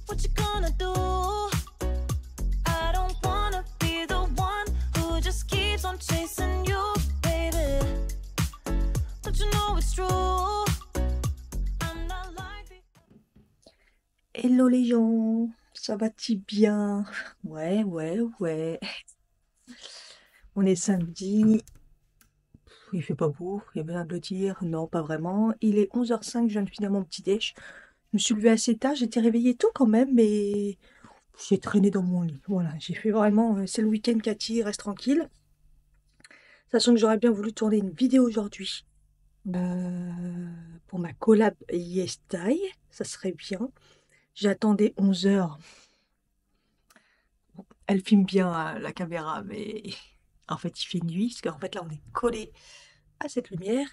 What you gonna do? I don't wanna be the one who just keeps on chasing you, baby. Don't you know it's true? I'm not like the... Hello les gens, ça va-t-il bien? Ouais. On est samedi, il fait pas beau, il y a besoin de le dire, non pas vraiment. Il est 11h05, je viens de finir mon petit déj. Je me suis levée assez tard, j'étais réveillée tôt quand même, mais j'ai traîné dans mon lit. Voilà, j'ai fait vraiment, c'est le week-end Cathy, reste tranquille. Sachant que j'aurais bien voulu tourner une vidéo aujourd'hui pour ma collab Yes Die, ça serait bien. J'attendais 11h. Elle filme bien la caméra, mais en fait, il fait nuit, parce qu'en fait, là, on est collé à cette lumière.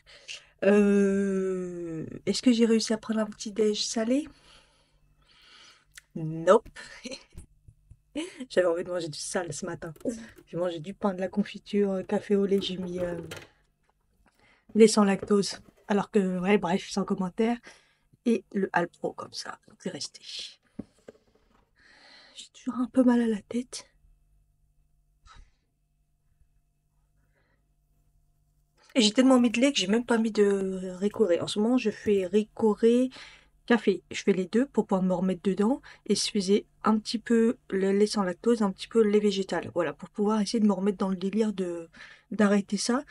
Est-ce que j'ai réussi à prendre un petit déj salé? Nope. J'avais envie de manger du sale ce matin. J'ai mangé du pain, de la confiture, café au lait, j'ai mis lait sans lactose. Alors que, ouais, bref, sans commentaire. Et le Alpro, comme ça, c'est resté. J'ai toujours un peu mal à la tête. Et j'ai tellement mis de lait que j'ai même pas mis de Ricoré. En ce moment, je fais Ricoré café. Je fais les deux pour pouvoir me remettre dedans. Et je faisais un petit peu le lait sans lactose, un petit peu le lait végétal. Voilà, pour pouvoir essayer de me remettre dans le délire de d'arrêter ça.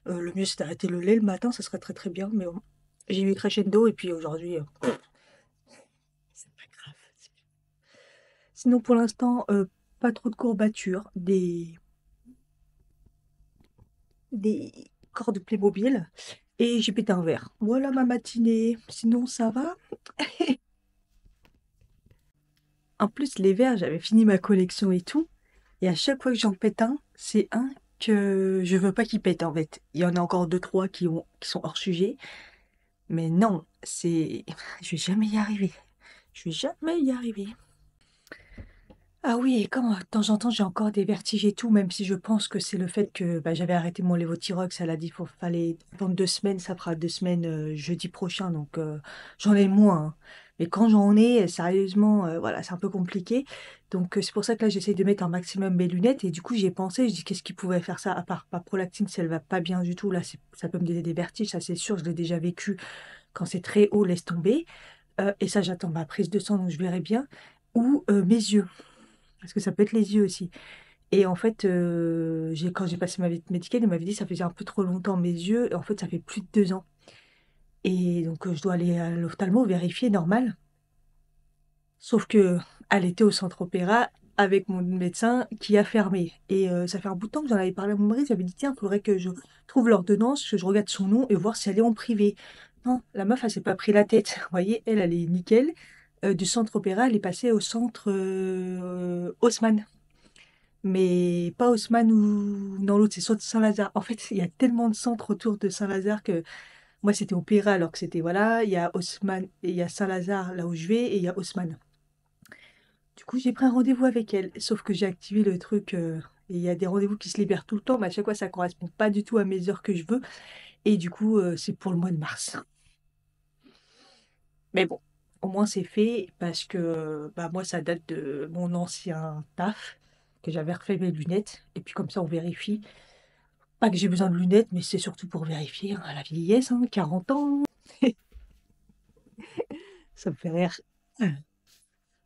Le mieux, c'est d'arrêter le lait le matin, ça serait très très bien. Mais bon, j'ai eu crescendo et puis aujourd'hui, c'est pas grave. Sinon, pour l'instant, pas trop de courbatures, des corps de Playmobil. Et j'ai pété un verre. Voilà ma matinée. Sinon, ça va. En plus, les verres, j'avais fini ma collection et tout. Et à chaque fois que j'en pète un, c'est un que je veux pas qu'il pète en fait. Il y en a encore deux, trois qui sont hors sujet. Mais non, c'est. Je vais jamais y arriver. Je vais jamais y arriver. Ah oui, et quand de temps en temps j'ai encore des vertiges et tout, même si je pense que c'est le fait que bah, j'avais arrêté mon Levothyrox, elle a dit qu'il fallait attendre 2 semaines, ça fera 2 semaines jeudi prochain, donc j'en ai moins, hein. Mais quand j'en ai, sérieusement, voilà, c'est un peu compliqué. Donc c'est pour ça que là j'essaye de mettre un maximum mes lunettes et du coup j'y ai pensé, je dis qu'est-ce qui pouvait faire ça à part pas prolactine si elle va pas bien du tout, là ça peut me donner des vertiges, ça c'est sûr, je l'ai déjà vécu quand c'est très haut, laisse tomber. Et ça j'attends ma prise de sang donc je verrai bien. Ou mes yeux. Parce que ça peut être les yeux aussi. Et en fait, quand j'ai passé ma visite médicale, il m'avait dit que ça faisait un peu trop longtemps mes yeux. Et en fait, ça fait plus de 2 ans. Et donc, je dois aller à l'ophtalmo vérifier, normal. Sauf que elle était au centre opéra avec mon médecin qui a fermé. Et ça fait un bout de temps que j'en avais parlé à mon mari. J'avais dit, tiens, il faudrait que je trouve l'ordonnance, que je regarde son nom et voir si elle est en privé. Non, la meuf, elle s'est pas pris la tête. Vous voyez, elle est nickel. Du centre opéra, elle est passée au centre Haussmann. Mais pas Haussmann ou dans l'autre, c'est soit Saint-Lazare. En fait, il y a tellement de centres autour de Saint-Lazare que moi, c'était Opéra, alors que c'était, voilà, il y a Haussmann et il y a Saint-Lazare là où je vais et il y a Haussmann. Du coup, j'ai pris un rendez-vous avec elle, sauf que j'ai activé le truc et il y a des rendez-vous qui se libèrent tout le temps, mais à chaque fois, ça correspond pas du tout à mes heures que je veux. Et du coup, c'est pour le mois de mars. Mais bon, au moins c'est fait parce que bah, moi, ça date de mon ancien taf, que j'avais refait mes lunettes. Et puis comme ça, on vérifie. Pas que j'ai besoin de lunettes, mais c'est surtout pour vérifier hein, la vieillesse, hein, 40 ans. Ça me fait rire.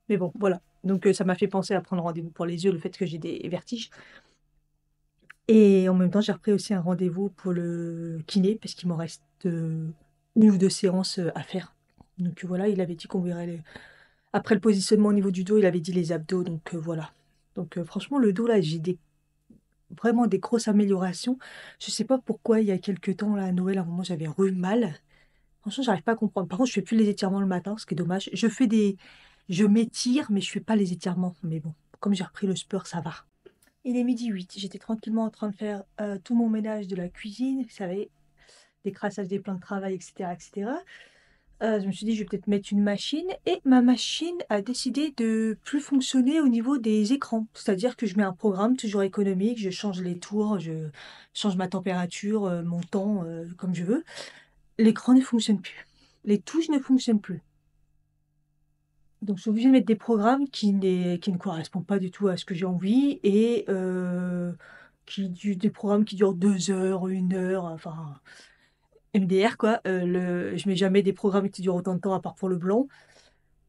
Mais bon, voilà. Donc ça m'a fait penser à prendre rendez-vous pour les yeux, le fait que j'ai des vertiges. Et en même temps, j'ai repris aussi un rendez-vous pour le kiné, parce qu'il m'en reste 1 ou 2 séances à faire. Donc voilà, il avait dit qu'on verrait après le positionnement au niveau du dos, il avait dit les abdos, donc voilà. Donc franchement, le dos, là, vraiment des grosses améliorations. Je sais pas pourquoi, il y a quelques temps, là, à Noël, à un moment, j'avais mal. Franchement, j'arrive pas à comprendre. Par contre, je fais plus les étirements le matin, ce qui est dommage. Je m'étire, mais je fais pas les étirements. Mais bon, comme j'ai repris le sport, ça va. Il est 12h08. J'étais tranquillement en train de faire tout mon ménage de la cuisine. Vous savez, des crassages des plans de travail, etc., etc. Je me suis dit, je vais peut-être mettre une machine. Et ma machine a décidé de plus fonctionner au niveau des écrans. C'est-à-dire que je mets un programme toujours économique, je change les tours, je change ma température, mon temps, comme je veux. L'écran ne fonctionne plus. Les touches ne fonctionnent plus. Donc je suis obligée de mettre des programmes qui ne correspondent pas du tout à ce que j'ai envie et des programmes qui durent 2 heures, 1 heure, enfin MDR quoi. Je mets jamais des programmes qui durent autant de temps à part pour le blanc.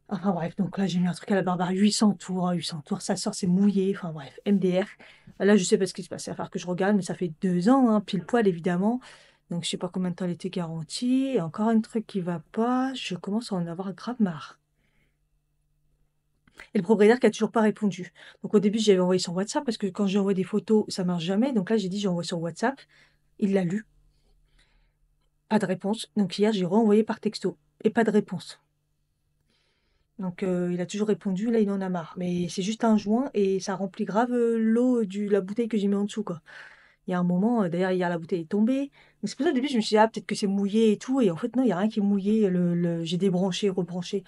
Enfin bref, donc là j'ai mis un truc à la Barbare, 800 tours, 800 tours, ça sort, c'est mouillé, enfin bref, MDR. Là je sais pas ce qui se passe, il va falloir que je regarde, mais ça fait 2 ans, hein, pile poil évidemment. Donc je sais pas combien de temps elle était garantie. Et encore un truc qui va pas, je commence à en avoir grave marre. Et le propriétaire qui a toujours pas répondu. Donc au début j'avais envoyé sur WhatsApp parce que quand j'envoie des photos ça marche jamais. Donc là j'ai dit j'envoie sur WhatsApp. Il l'a lu, pas de réponse. Donc hier j'ai renvoyé par texto et pas de réponse. Donc il a toujours répondu, là il en a marre. Mais c'est juste un joint et ça remplit grave l'eau de la bouteille que j'ai mis en dessous quoi. Il y a un moment, d'ailleurs hier la bouteille est tombée. Donc c'est pour ça au début je me suis dit ah peut-être que c'est mouillé et tout. Et en fait non, il n'y a rien qui est mouillé. J'ai débranché, rebranché.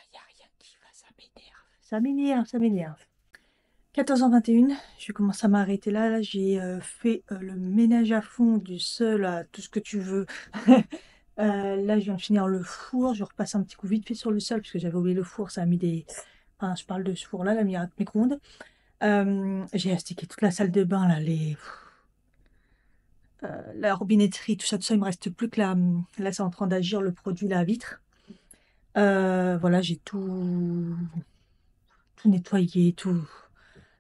Il n'y a rien qui va, ça m'énerve. Ça m'énerve, ça m'énerve. 14h21, je commence à m'arrêter là. Là, j'ai fait le ménage à fond du sol à tout ce que tu veux. Là, je viens de finir le four. Je repasse un petit coup vite fait sur le sol parce que j'avais oublié le four. Ça a mis des. Enfin, je parle de ce four-là, la micro-ondes. J'ai astiqué toute la salle de bain, là, la robinetterie, tout ça. Il me reste plus que la. Là, c'est en train d'agir le produit, la vitre. Voilà, j'ai tout nettoyé, tout.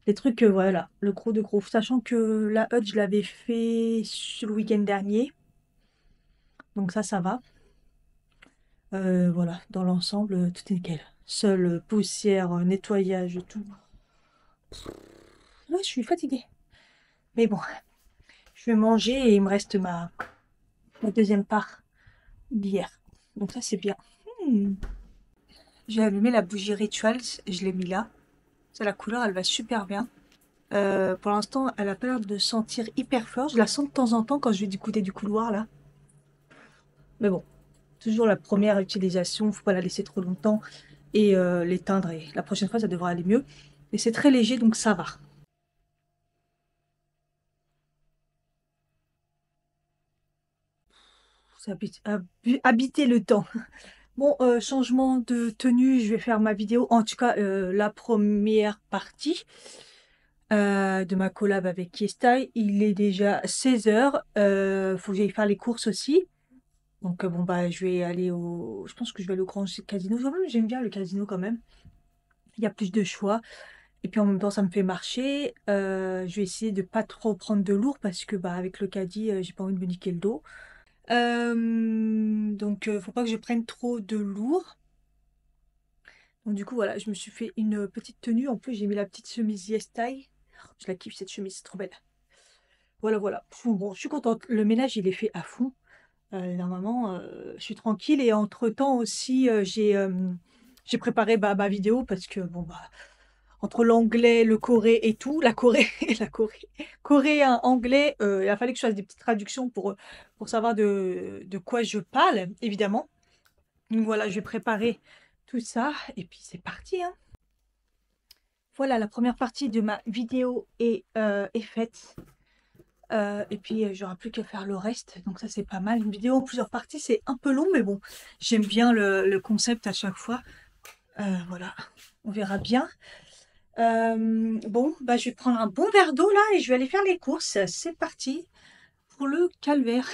Les trucs, voilà, le gros de gros. Sachant que la hutte, je l'avais fait le week-end dernier. Donc ça va. Voilà, dans l'ensemble, tout est nickel. Seule poussière, nettoyage, tout. Ouais, je suis fatiguée. Mais bon, je vais manger et il me reste ma deuxième part d'hier. Donc ça, c'est bien. J'ai allumé la bougie Rituals, je l'ai mis là. Ça, la couleur, elle va super bien. Pour l'instant, elle a pas l'air de sentir hyper fort. Je la sens de temps en temps quand je vais du côté du couloir, là. Mais bon, toujours la première utilisation, faut pas la laisser trop longtemps et l'éteindre. Et la prochaine fois, ça devrait aller mieux. Et c'est très léger, donc ça va. C'est habiter le temps. Bon, changement de tenue, je vais faire ma vidéo. En tout cas, la première partie de ma collab avec Kiestai. Il est déjà 16h. Faut que j'aille faire les courses aussi. Donc bon bah je vais aller au. Je pense que je vais aller au grand casino. J'aime bien le casino quand même. Il y a plus de choix. Et puis en même temps ça me fait marcher. Je vais essayer de pas trop prendre de lourd parce que bah avec le caddie, j'ai pas envie de me niquer le dos. Donc faut pas que je prenne trop de lourd. Donc du coup voilà, je me suis fait une petite tenue. En plus j'ai mis la petite chemise Yes Tie. Je la kiffe cette chemise, c'est trop belle. Voilà voilà. Bon, je suis contente. Le ménage il est fait à fond. Normalement, je suis tranquille et entre-temps aussi, j'ai préparé ma vidéo parce que bon bah entre l'anglais, le corée et tout, la Corée, la Corée, coréen, anglais, il a fallu que je fasse des petites traductions pour savoir de quoi je parle, évidemment. Donc voilà, je vais préparer tout ça et puis c'est parti, hein. Voilà, la première partie de ma vidéo est faite. Et puis j'aurai plus qu'à faire le reste, donc ça c'est pas mal. Une vidéo en plusieurs parties, c'est un peu long, mais bon, j'aime bien le concept à chaque fois. Voilà, on verra bien. Bon, bah je vais prendre un bon verre d'eau là et je vais aller faire les courses. C'est parti pour le calvaire.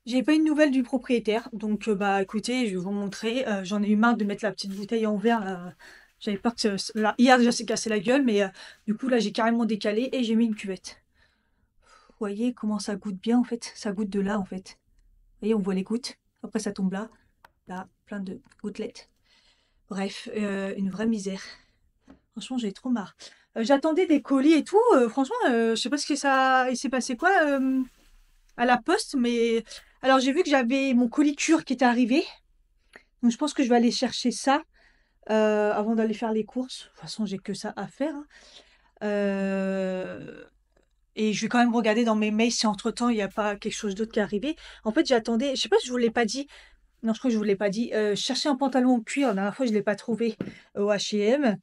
J'ai pas une nouvelle du propriétaire, donc bah écoutez, je vais vous montrer. J'en ai eu marre de mettre la petite bouteille en verre là. J'avais peur que là, hier déjà s'est cassé la gueule, mais du coup là j'ai carrément décalé et j'ai mis une cuvette. Vous voyez comment ça goûte bien en fait, ça goûte de là en fait. Vous voyez, on voit les gouttes, après ça tombe là, plein de gouttelettes. Bref, une vraie misère. Franchement, j'ai trop marre. J'attendais des colis et tout, franchement, je sais pas ce que il s'est passé quoi à la poste, mais alors j'ai vu que j'avais mon colis cure qui était arrivé, donc je pense que je vais aller chercher ça avant d'aller faire les courses. De toute façon, j'ai que ça à faire, hein. Et je vais quand même regarder dans mes mails si entre-temps, il n'y a pas quelque chose d'autre qui est arrivé. En fait, j'attendais, je sais pas si je vous l'ai pas dit. Non, je crois que je vous l'ai pas dit. Je cherchais un pantalon en cuir. La dernière fois, je l'ai pas trouvé au H&M.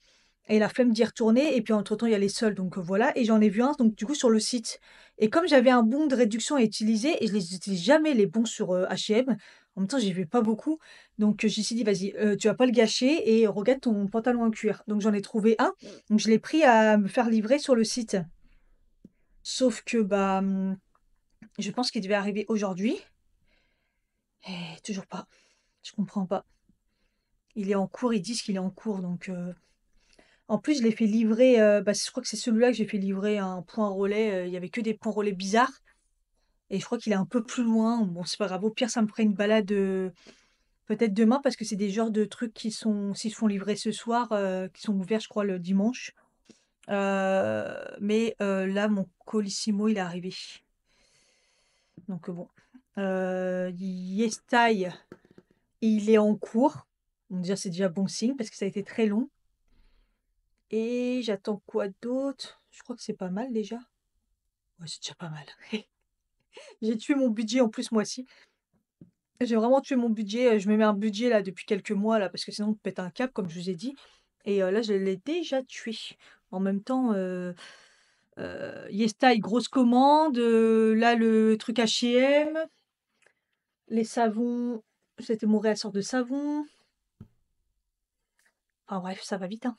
Et la flemme d'y retourner. Et puis, entre-temps, il y a les soldes. Donc, voilà. Et j'en ai vu un, donc, du coup, sur le site. Et comme j'avais un bon de réduction à utiliser, et je les utilise jamais, les bons sur H&M. En même temps, j'y vais pas beaucoup. Donc j'ai dit, vas-y, tu vas pas le gâcher et regarde ton pantalon en cuir. Donc j'en ai trouvé un. Donc je l'ai pris à me faire livrer sur le site. Sauf que bah je pense qu'il devait arriver aujourd'hui. Et toujours pas. Je comprends pas. Il est en cours, ils disent qu'il est en cours. Donc en plus, je l'ai fait livrer. Bah, je crois que c'est celui-là que j'ai fait livrer à un point relais. Il y avait que des points relais bizarres. Et je crois qu'il est un peu plus loin. Bon, c'est pas grave. Au pire, ça me ferait une balade peut-être demain parce que c'est des genres de trucs qui sont, s'ils se font livrer ce soir, qui sont ouverts, je crois, le dimanche. Mais là, mon Colissimo, il est arrivé. Donc bon. Yestai, il est en cours. Donc déjà, c'est déjà bon signe parce que ça a été très long. Et j'attends quoi d'autre? Je crois que c'est pas mal déjà. Ouais, c'est déjà pas mal. J'ai tué mon budget en plus, moi aussi. J'ai vraiment tué mon budget. Je me mets un budget là depuis quelques mois là parce que sinon on pète un câble, comme je vous ai dit. Et là, je l'ai déjà tué. En même temps, Yestai, grosse commande. Là, le truc H&M. Les savons, c'était mon réassort de savon. Enfin bref, ça va vite, hein.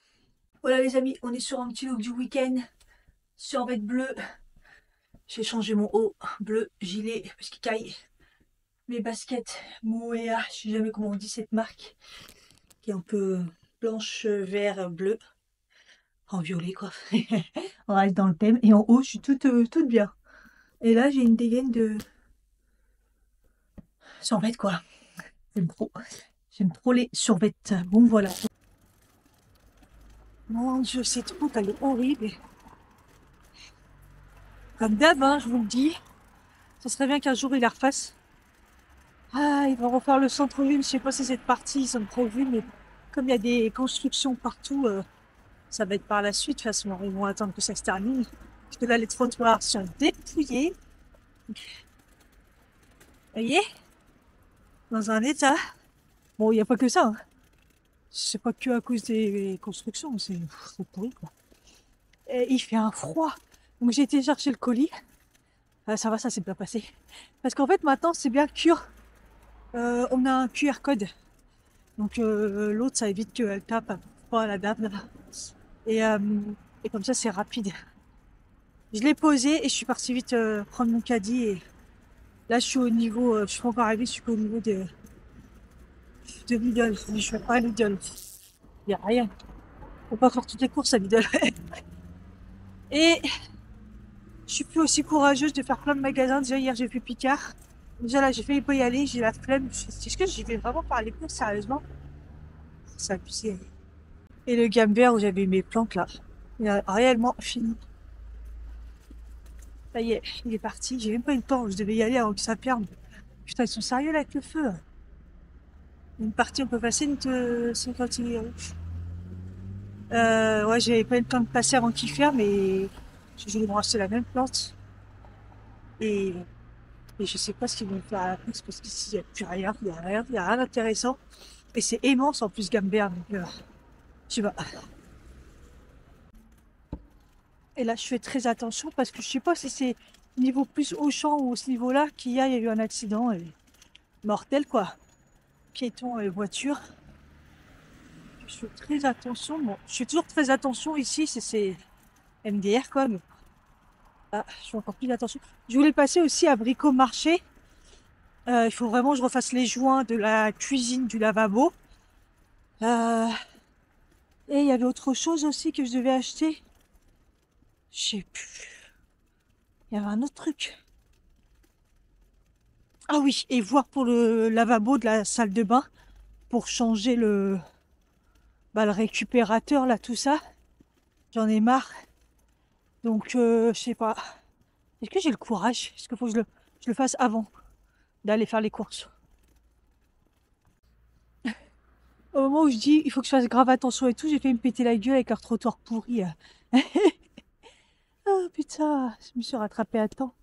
Voilà les amis, on est sur un petit look du week-end. Survêt bleu. J'ai changé mon haut bleu, gilet, parce qu'il caille. Mes baskets Moea, je sais jamais comment on dit cette marque. Qui est un peu blanche, vert, bleu. En violet quoi. On reste dans le thème. Et en haut, je suis toute bien. Et là, j'ai une dégaine de survêt quoi. J'aime trop. J'aime trop les survêtes. Bon voilà. Mon Dieu, cette route, elle est horrible. Comme d'hab, hein, je vous le dis. Ça serait bien qu'un jour il la refasse. Ah, ils vont refaire le centre-ville. Je sais pas si cette partie, ils ont prévu, mais comme il y a des constructions partout, ça va être par la suite. De toute façon, ils vont attendre que ça se termine. Parce que là, les trottoirs sont dépouillés. Vous voyez? Dans un état. Bon, il n'y a pas que ça, hein. C'est pas que à cause des constructions, c'est pourri, quoi. Et il fait un froid. Donc j'ai été chercher le colis. Ah, ça va, ça s'est bien passé. Parce qu'en fait, maintenant, c'est bien sûr, on a un QR code. Donc l'autre, ça évite qu'elle tape pas à la dame. Là. Et comme ça, c'est rapide. Je l'ai posé et je suis partie vite prendre mon caddie. Et là, je suis au niveau, je suis pas encore arrivée, je suis qu'au niveau de Lidl. Mais je vais pas à Lidl. Il n'y a rien. Faut pas faire toutes les courses à Lidl. Et je suis plus aussi courageuse de faire plein de magasins. Déjà, hier, j'ai fait Picard. Déjà, là, j'ai failli pas y aller. J'ai la flemme. Est-ce que j'y vais vraiment par les courses, sérieusement? C'est abusé. Et le Gambert où j'avais mes plantes, là, il a réellement fini. Ça y est, il est parti. J'ai même pas eu le temps. Je devais y aller avant que ça perde. Putain, ils sont sérieux là avec le feu. Une partie, on peut passer une 50 euros. Ouais, j'avais pas eu le temps de passer avant qu'il ferme, mais je voulais me racheter la même plante. Et je sais pas ce qu'ils vont faire à la place parce qu'ici, il n'y a plus rien, il n'y a rien d'intéressant. Et c'est immense en plus, Gambert. Donc, je sais pas. Et là, je fais très attention parce que je sais pas si c'est niveau plus Auchan ou ce niveau-là qu'il y a eu un accident et mortel, quoi. Piétons et voitures. Je fais très attention. Bon, je fais toujours très attention ici, c'est MDR, quoi. Mais... Ah, je fais encore plus attention. Je voulais passer aussi à Bricomarché. Il faut vraiment que je refasse les joints de la cuisine, du lavabo. Et il y avait autre chose aussi que je devais acheter. Je sais plus. Il y avait un autre truc. Ah oui, et voir pour le lavabo de la salle de bain. Pour changer le récupérateur, là, tout ça. J'en ai marre. Donc, je sais pas. Est-ce que j'ai le courage? Est-ce qu'il faut que je le fasse avant d'aller faire les courses? Au moment où je dis il faut que je fasse grave attention et tout, j'ai fait me péter la gueule avec leur trottoir pourri. Oh putain, je me suis rattrapée à temps.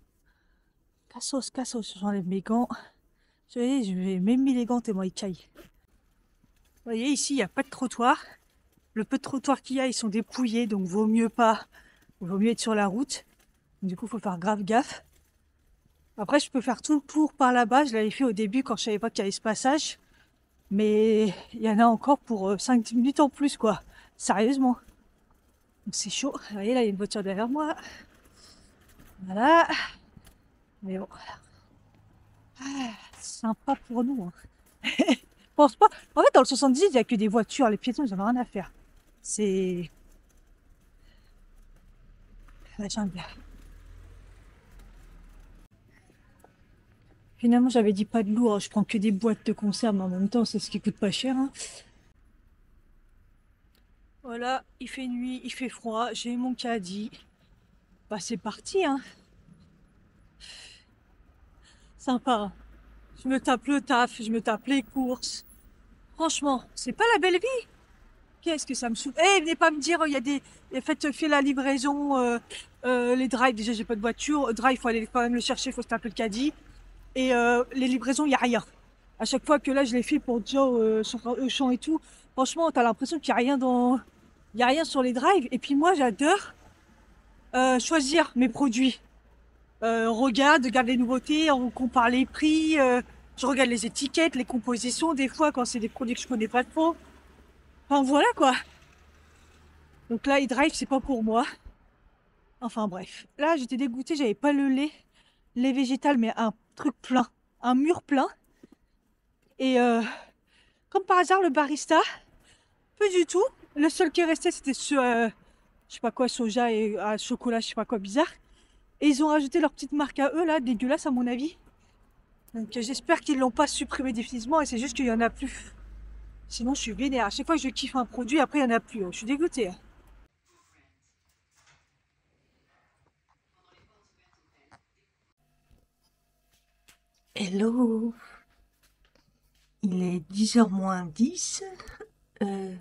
Cassos, j'enlève mes gants. Vous voyez, je vais même mis les gants tellement ils caillent. Vous voyez, ici, il n'y a pas de trottoir. Le peu de trottoir qu'il y a, ils sont dépouillés, donc vaut mieux pas. Vaut mieux être sur la route. Du coup, il faut faire grave gaffe. Après, je peux faire tout le tour par là-bas. Je l'avais fait au début quand je savais pas qu'il y avait ce passage. Mais il y en a encore pour 5-10 minutes en plus, quoi. Sérieusement. Donc c'est chaud. Vous voyez, là, il y a une voiture derrière moi. Voilà. Mais bon, sympa pour nous, hein. Je pense pas. En fait, dans le 70, il n'y a que des voitures. Les piétons, ils en ont rien à faire. C'est la jungle. Finalement, j'avais dit pas de lourd, hein. Je prends que des boîtes de conserve, mais en même temps, c'est ce qui coûte pas cher, hein. Voilà, il fait nuit, il fait froid, j'ai mon caddie. Bah, c'est parti, hein. Sympa, hein. Je me tape le taf, je me tape les courses. Franchement, c'est pas la belle vie. Qu'est-ce que ça me saoule. Eh, venez pas me dire, il y a des. Fais la livraison, les drives. Déjà, j'ai pas de voiture. Drive, faut aller quand même le chercher, faut se taper le caddie. Et les livraisons, il y a rien. À chaque fois que là, je les file pour Joe sur Auchan et tout, franchement, t'as l'impression qu'il y a rien dans. Il y a rien sur les drives. Et puis moi, j'adore choisir mes produits. Regarde les nouveautés, on compare les prix, je regarde les étiquettes, les compositions des fois quand c'est des produits que je connais pas trop. Enfin voilà quoi. Donc là, e-drive, c'est pas pour moi. Enfin bref. Là, j'étais dégoûtée, j'avais pas le lait végétal, mais un truc plein, un mur plein. Et comme par hasard, le barista, peu du tout. Le seul qui restait, c'était ce, je sais pas quoi, soja et chocolat, je sais pas quoi, bizarre. Et ils ont rajouté leur petite marque à eux, là, dégueulasse à mon avis. Donc j'espère qu'ils l'ont pas supprimé définitivement et c'est juste qu'il y en a plus. Sinon, je suis vénère. À chaque fois que je kiffe un produit, après, il y en a plus. Je suis dégoûtée, hein. Hello, il est 10h moins 10. Je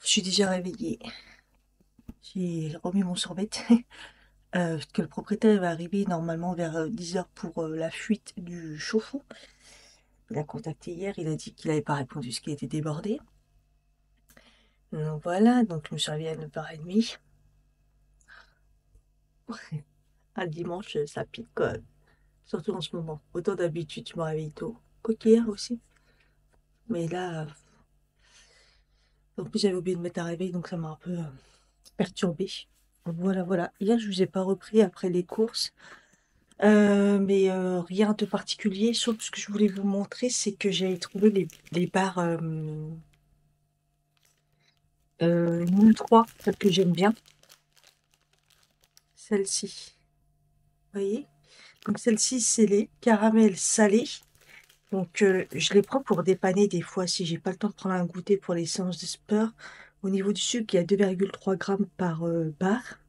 suis déjà réveillée. J'ai remis mon sorbet. Parce que le propriétaire va arriver normalement vers 10h pour la fuite du chauffe-eau. Il a contacté hier, il a dit qu'il n'avait pas répondu parce qu'il était débordé. Donc voilà, donc je me suis réveillée à 9h30. Un dimanche, ça pique quand même. Surtout en ce moment. Autant d'habitude, je me réveille tôt. Quoique hier aussi. Mais là, en plus j'avais oublié de mettre un réveil, donc ça m'a un peu perturbée. Voilà, voilà. Hier, je vous ai pas repris après les courses. Mais rien de particulier, sauf ce que je voulais vous montrer, c'est que j'ai trouvé les barres Moon 3, celles que j'aime bien. Celle-ci. Vous voyez? Donc celle-ci, c'est les caramels salés. Donc je les prends pour dépanner des fois si j'ai pas le temps de prendre un goûter pour les séances de sport. Au niveau du sucre, il y a 2,3 grammes par barre.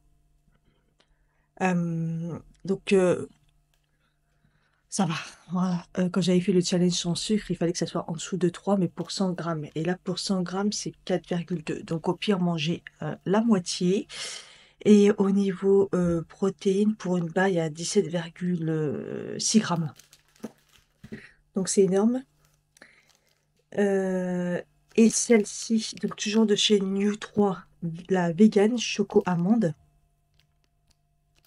Donc ça va. Voilà. Quand j'avais fait le challenge sans sucre, il fallait que ça soit en dessous de 3, mais pour 100 grammes. Et là, pour 100 grammes, c'est 4,2. Donc au pire, manger la moitié. Et au niveau protéines, pour une barre, il y a 17,6 grammes. Donc c'est énorme. Et celle-ci, donc toujours de chez New 3, la vegan choco amande.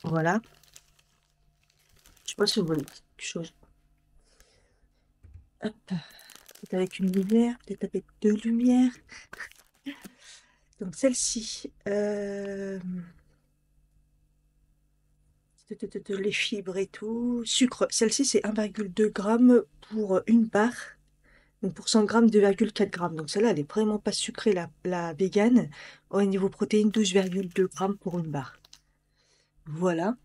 Voilà. Je sais pas si vous voyez quelque chose. Hop. Peut-être avec une lumière, peut-être avec deux lumières. Donc celle-ci, les fibres et tout. Sucre, celle-ci c'est 1,2 g pour une barre. Donc pour 100 grammes, 2,4 grammes. Donc celle-là, elle est vraiment pas sucrée, la vegan. Au niveau protéines, 12,2 grammes pour une barre. Voilà.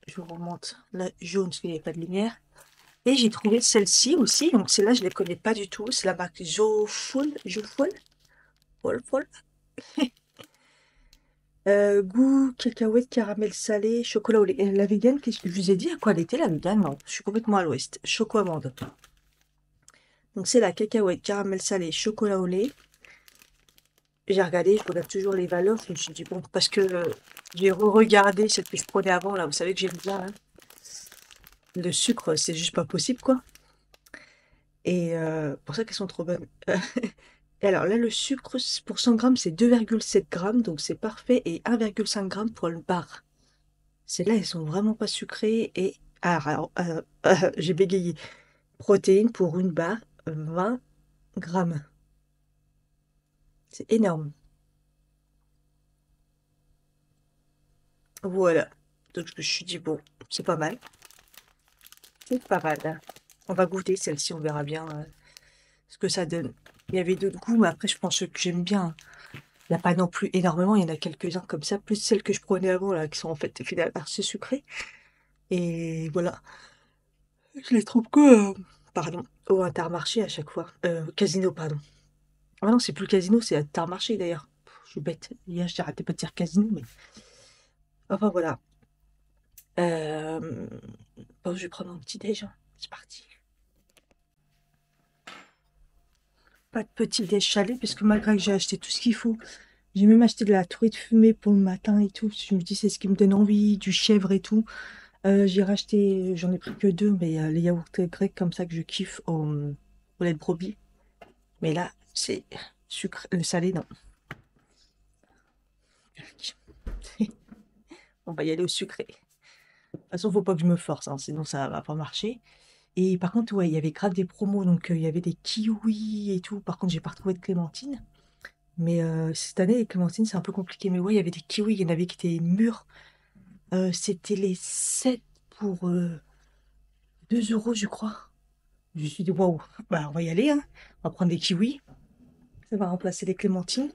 Je vous remonte la jaune parce qu'il n'y avait pas de lumière. Et j'ai trouvé celle-ci aussi. Donc celle-là, je ne les connais pas du tout. C'est la marque Jofol. Goût cacahuète, caramel salé, chocolat au lait. Et la vegan, qu'est-ce que je vous ai dit à quoi elle était la vegan? Non, je suis complètement à l'ouest. Choco amande. Donc c'est la cacahuète, caramel salé, chocolat au lait. J'ai regardé, je regarde toujours les valeurs. Je me suis dit, bon, parce que j'ai re-regardé celle que je prenais avant, là. Vous savez que j'aime bien, hein. Le sucre, c'est juste pas possible, quoi. Et pour ça qu'elles sont trop bonnes. Et alors là, le sucre, pour 100 grammes, c'est 2,7 grammes, donc c'est parfait. Et 1,5 grammes pour une barre. Celles-là, elles sont vraiment pas sucrées. Et alors, j'ai bégayé. protéines pour une barre, 20 grammes. C'est énorme. Voilà. Donc je me suis dit, bon, c'est pas mal. C'est pas mal, hein. On va goûter celle-ci, on verra bien ce que ça donne. Il y avait d'autres goûts, mais après, je pense que j'aime bien. Il n'y a pas non plus énormément, il y en a quelques-uns comme ça, plus celles que je prenais avant, là, qui sont en fait finalement assez sucrées. Et voilà. Je les trouve que, pardon, au Intermarché à chaque fois. Casino, pardon. Ah non, c'est plus le Casino, c'est Intermarché d'ailleurs. Je suis bête. Hier, j'ai arrêté pas de dire Casino, mais. Enfin voilà. Bon, je vais prendre un petit déj, hein. C'est parti. Pas de petit déj chalet, parce que malgré que j'ai acheté tout ce qu'il faut, j'ai même acheté de la truite fumée pour le matin et tout. Je me dis, c'est ce qui me donne envie, du chèvre et tout. J'ai racheté, j'en ai pris que 2, mais les yaourts grecs comme ça que je kiffe au lait de brebis. Mais là, c'est sucre, le salé, non. On va y aller au sucré. De toute façon, faut pas que je me force, hein, sinon ça va pas marcher. Et par contre, ouais, il y avait grave des promos, donc il y avait des kiwis et tout. Par contre, j'ai pas retrouvé de clémentine. Mais cette année, les clémentines, c'est un peu compliqué. Mais ouais, il y avait des kiwis, il y en avait qui étaient mûrs. C'était les 7 pour 2 €, je crois. Je me suis dit, waouh, bah, on va y aller, hein. On va prendre des kiwis. Ça va remplacer les clémentines.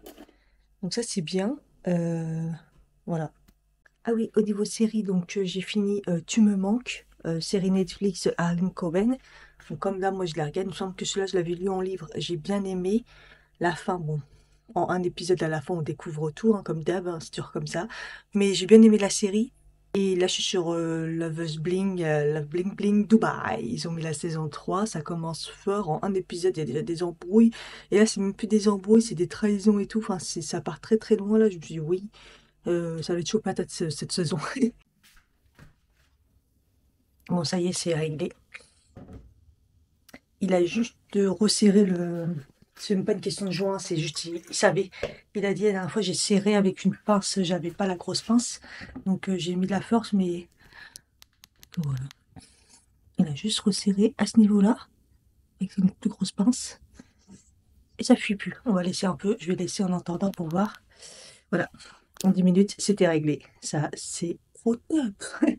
Donc ça, c'est bien. Voilà. Ah oui, au niveau série, donc j'ai fini Tu me manques, série Netflix Harlan Coben. Donc comme là, moi je la regarde, il me semble que celui-là, je l'avais lu en livre, j'ai bien aimé. La fin, bon, en un épisode à la fin, on découvre tout, hein, comme d'hab, hein, c'est toujours comme ça. Mais j'ai bien aimé la série. Et là, je suis sur Love is Bling, Love Bling Bling Dubai. Ils ont mis la saison 3, ça commence fort. En un épisode, il y a déjà des embrouilles. Et là, c'est même plus des embrouilles, c'est des trahisons et tout. Enfin, ça part très très loin. Là, je me suis dit, oui, ça va être chaud patate cette saison. Bon, ça y est, c'est réglé. Il a juste resserré le. C'est même pas une question de joint, c'est juste, il savait. Il a dit la dernière fois, j'ai serré avec une pince, j'avais pas la grosse pince. Donc j'ai mis de la force, mais voilà. Il a juste resserré à ce niveau-là, avec une plus grosse pince. Et ça fuit plus. On va laisser un peu, je vais laisser en attendant pour voir. Voilà. En 10 minutes, c'était réglé. Ça, c'est au top.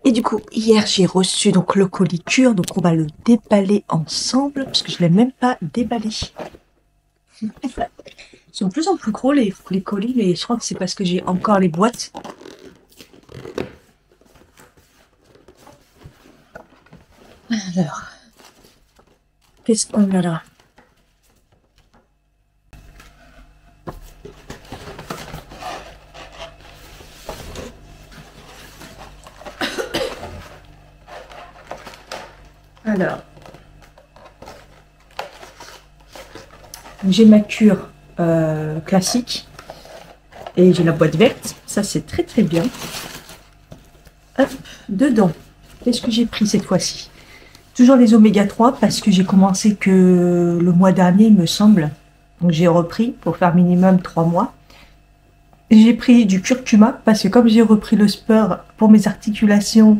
Et du coup, hier, j'ai reçu donc le colis Cure, donc on va le déballer ensemble, parce que je ne l'ai même pas déballé. Ils sont de plus en plus gros les colis, mais je crois que c'est parce que j'ai encore les boîtes. Alors, qu'est-ce qu'on a là? Alors, j'ai ma cure classique et j'ai la boîte verte. Ça, c'est très très bien. Hop, dedans, qu'est-ce que j'ai pris cette fois-ci? Toujours les oméga 3 parce que j'ai commencé que le mois dernier, il me semble. Donc j'ai repris pour faire minimum 3 mois. J'ai pris du curcuma parce que comme j'ai repris le sport pour mes articulations,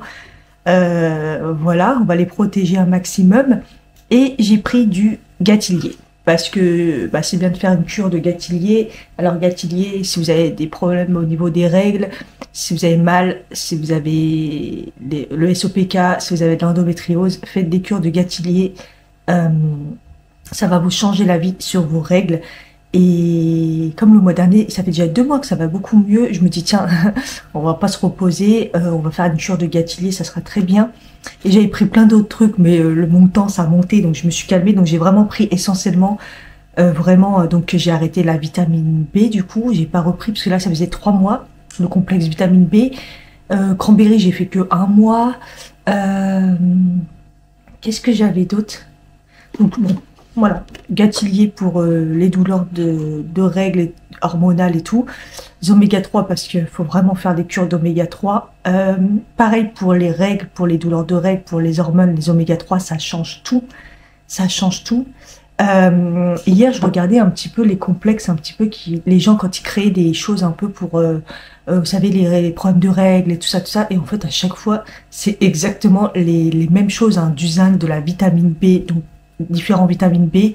voilà, on va les protéger un maximum. Et j'ai pris du gâtillier parce que bah, c'est bien de faire une cure de gâtillier. Alors gâtillier, si vous avez des problèmes au niveau des règles, si vous avez mal, si vous avez le SOPK, si vous avez de l'endométriose, faites des cures de gâtillier. Ça va vous changer la vie sur vos règles. Et comme le mois dernier, ça fait déjà 2 mois que ça va beaucoup mieux, je me dis tiens, on va pas se reposer, on va faire une cure de gâtillier, ça sera très bien. Et j'avais pris plein d'autres trucs, mais le montant ça a monté, donc je me suis calmée. Donc j'ai vraiment pris essentiellement, donc j'ai arrêté la vitamine B du coup, j'ai pas repris parce que là ça faisait 3 mois, le complexe vitamine B. Cranberry j'ai fait que 1 mois. Qu'est-ce que j'avais d'autre? Donc bon, voilà, gâtillier pour les douleurs de règles hormonales et tout. Les oméga 3 parce qu'il faut vraiment faire des cures d'oméga 3. Pareil pour les règles, pour les douleurs de règles, pour les hormones, les oméga 3, ça change tout. Ça change tout. Hier, je regardais un petit peu les complexes, un petit peu les gens quand ils créaient des choses un peu pour vous savez, les problèmes de règles et tout ça, tout ça. Et en fait, à chaque fois, c'est exactement les mêmes choses, hein, du zinc, de la vitamine B, donc différentes vitamines B,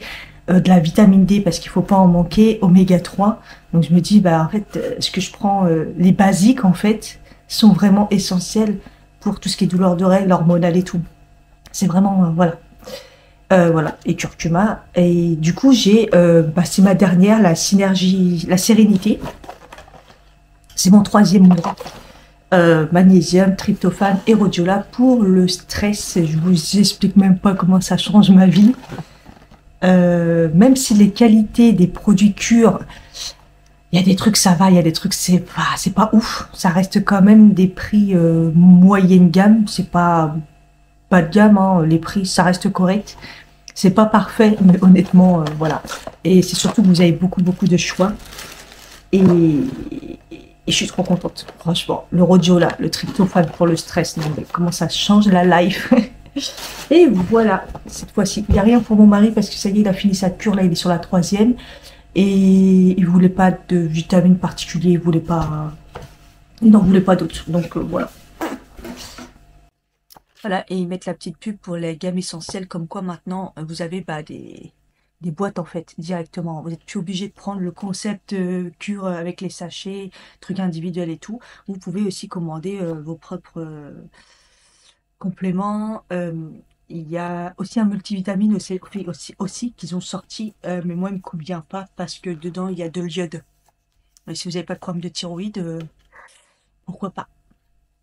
de la vitamine D parce qu'il faut pas en manquer, oméga 3. Donc je me dis, bah en fait, ce que je prends, les basiques en fait, sont vraiment essentiels pour tout ce qui est douleur de règles, hormonales et tout. C'est vraiment, voilà. Voilà, et curcuma. Et du coup, bah, c'est ma dernière, la synergie, la sérénité. C'est mon troisième mois. Magnésium, tryptophane et rhodiola pour le stress. Je vous explique même pas comment ça change ma vie. Même si les qualités des produits cure, il y a des trucs ça va, il y a des trucs c'est pas ouf. Ça reste quand même des prix moyenne gamme. C'est pas bas de gamme, hein. Les prix ça reste correct. C'est pas parfait, mais honnêtement, voilà. Et c'est surtout que vous avez beaucoup de choix. Et, et je suis trop contente, franchement. Le rhodiola, le tryptophane pour le stress, non mais comment ça change la life. Et voilà, cette fois-ci, il n'y a rien pour mon mari parce que ça y est, il a fini sa cure, là, il est sur la troisième. Et il voulait pas de vitamines particulières, il n'en voulait pas d'autres. Donc voilà. Voilà, et ils mettent la petite pub pour les gammes essentielles, comme quoi maintenant vous avez bah, des boîtes en fait directement. Vous n'êtes plus obligé de prendre le concept cure avec les sachets, trucs individuels et tout. Vous pouvez aussi commander vos propres compléments. Il y a aussi un multivitamine aussi qu'ils ont sorti, mais moi il me convient pas parce que dedans il y a de l'iode. Et si vous n'avez pas de problème de thyroïde, pourquoi pas.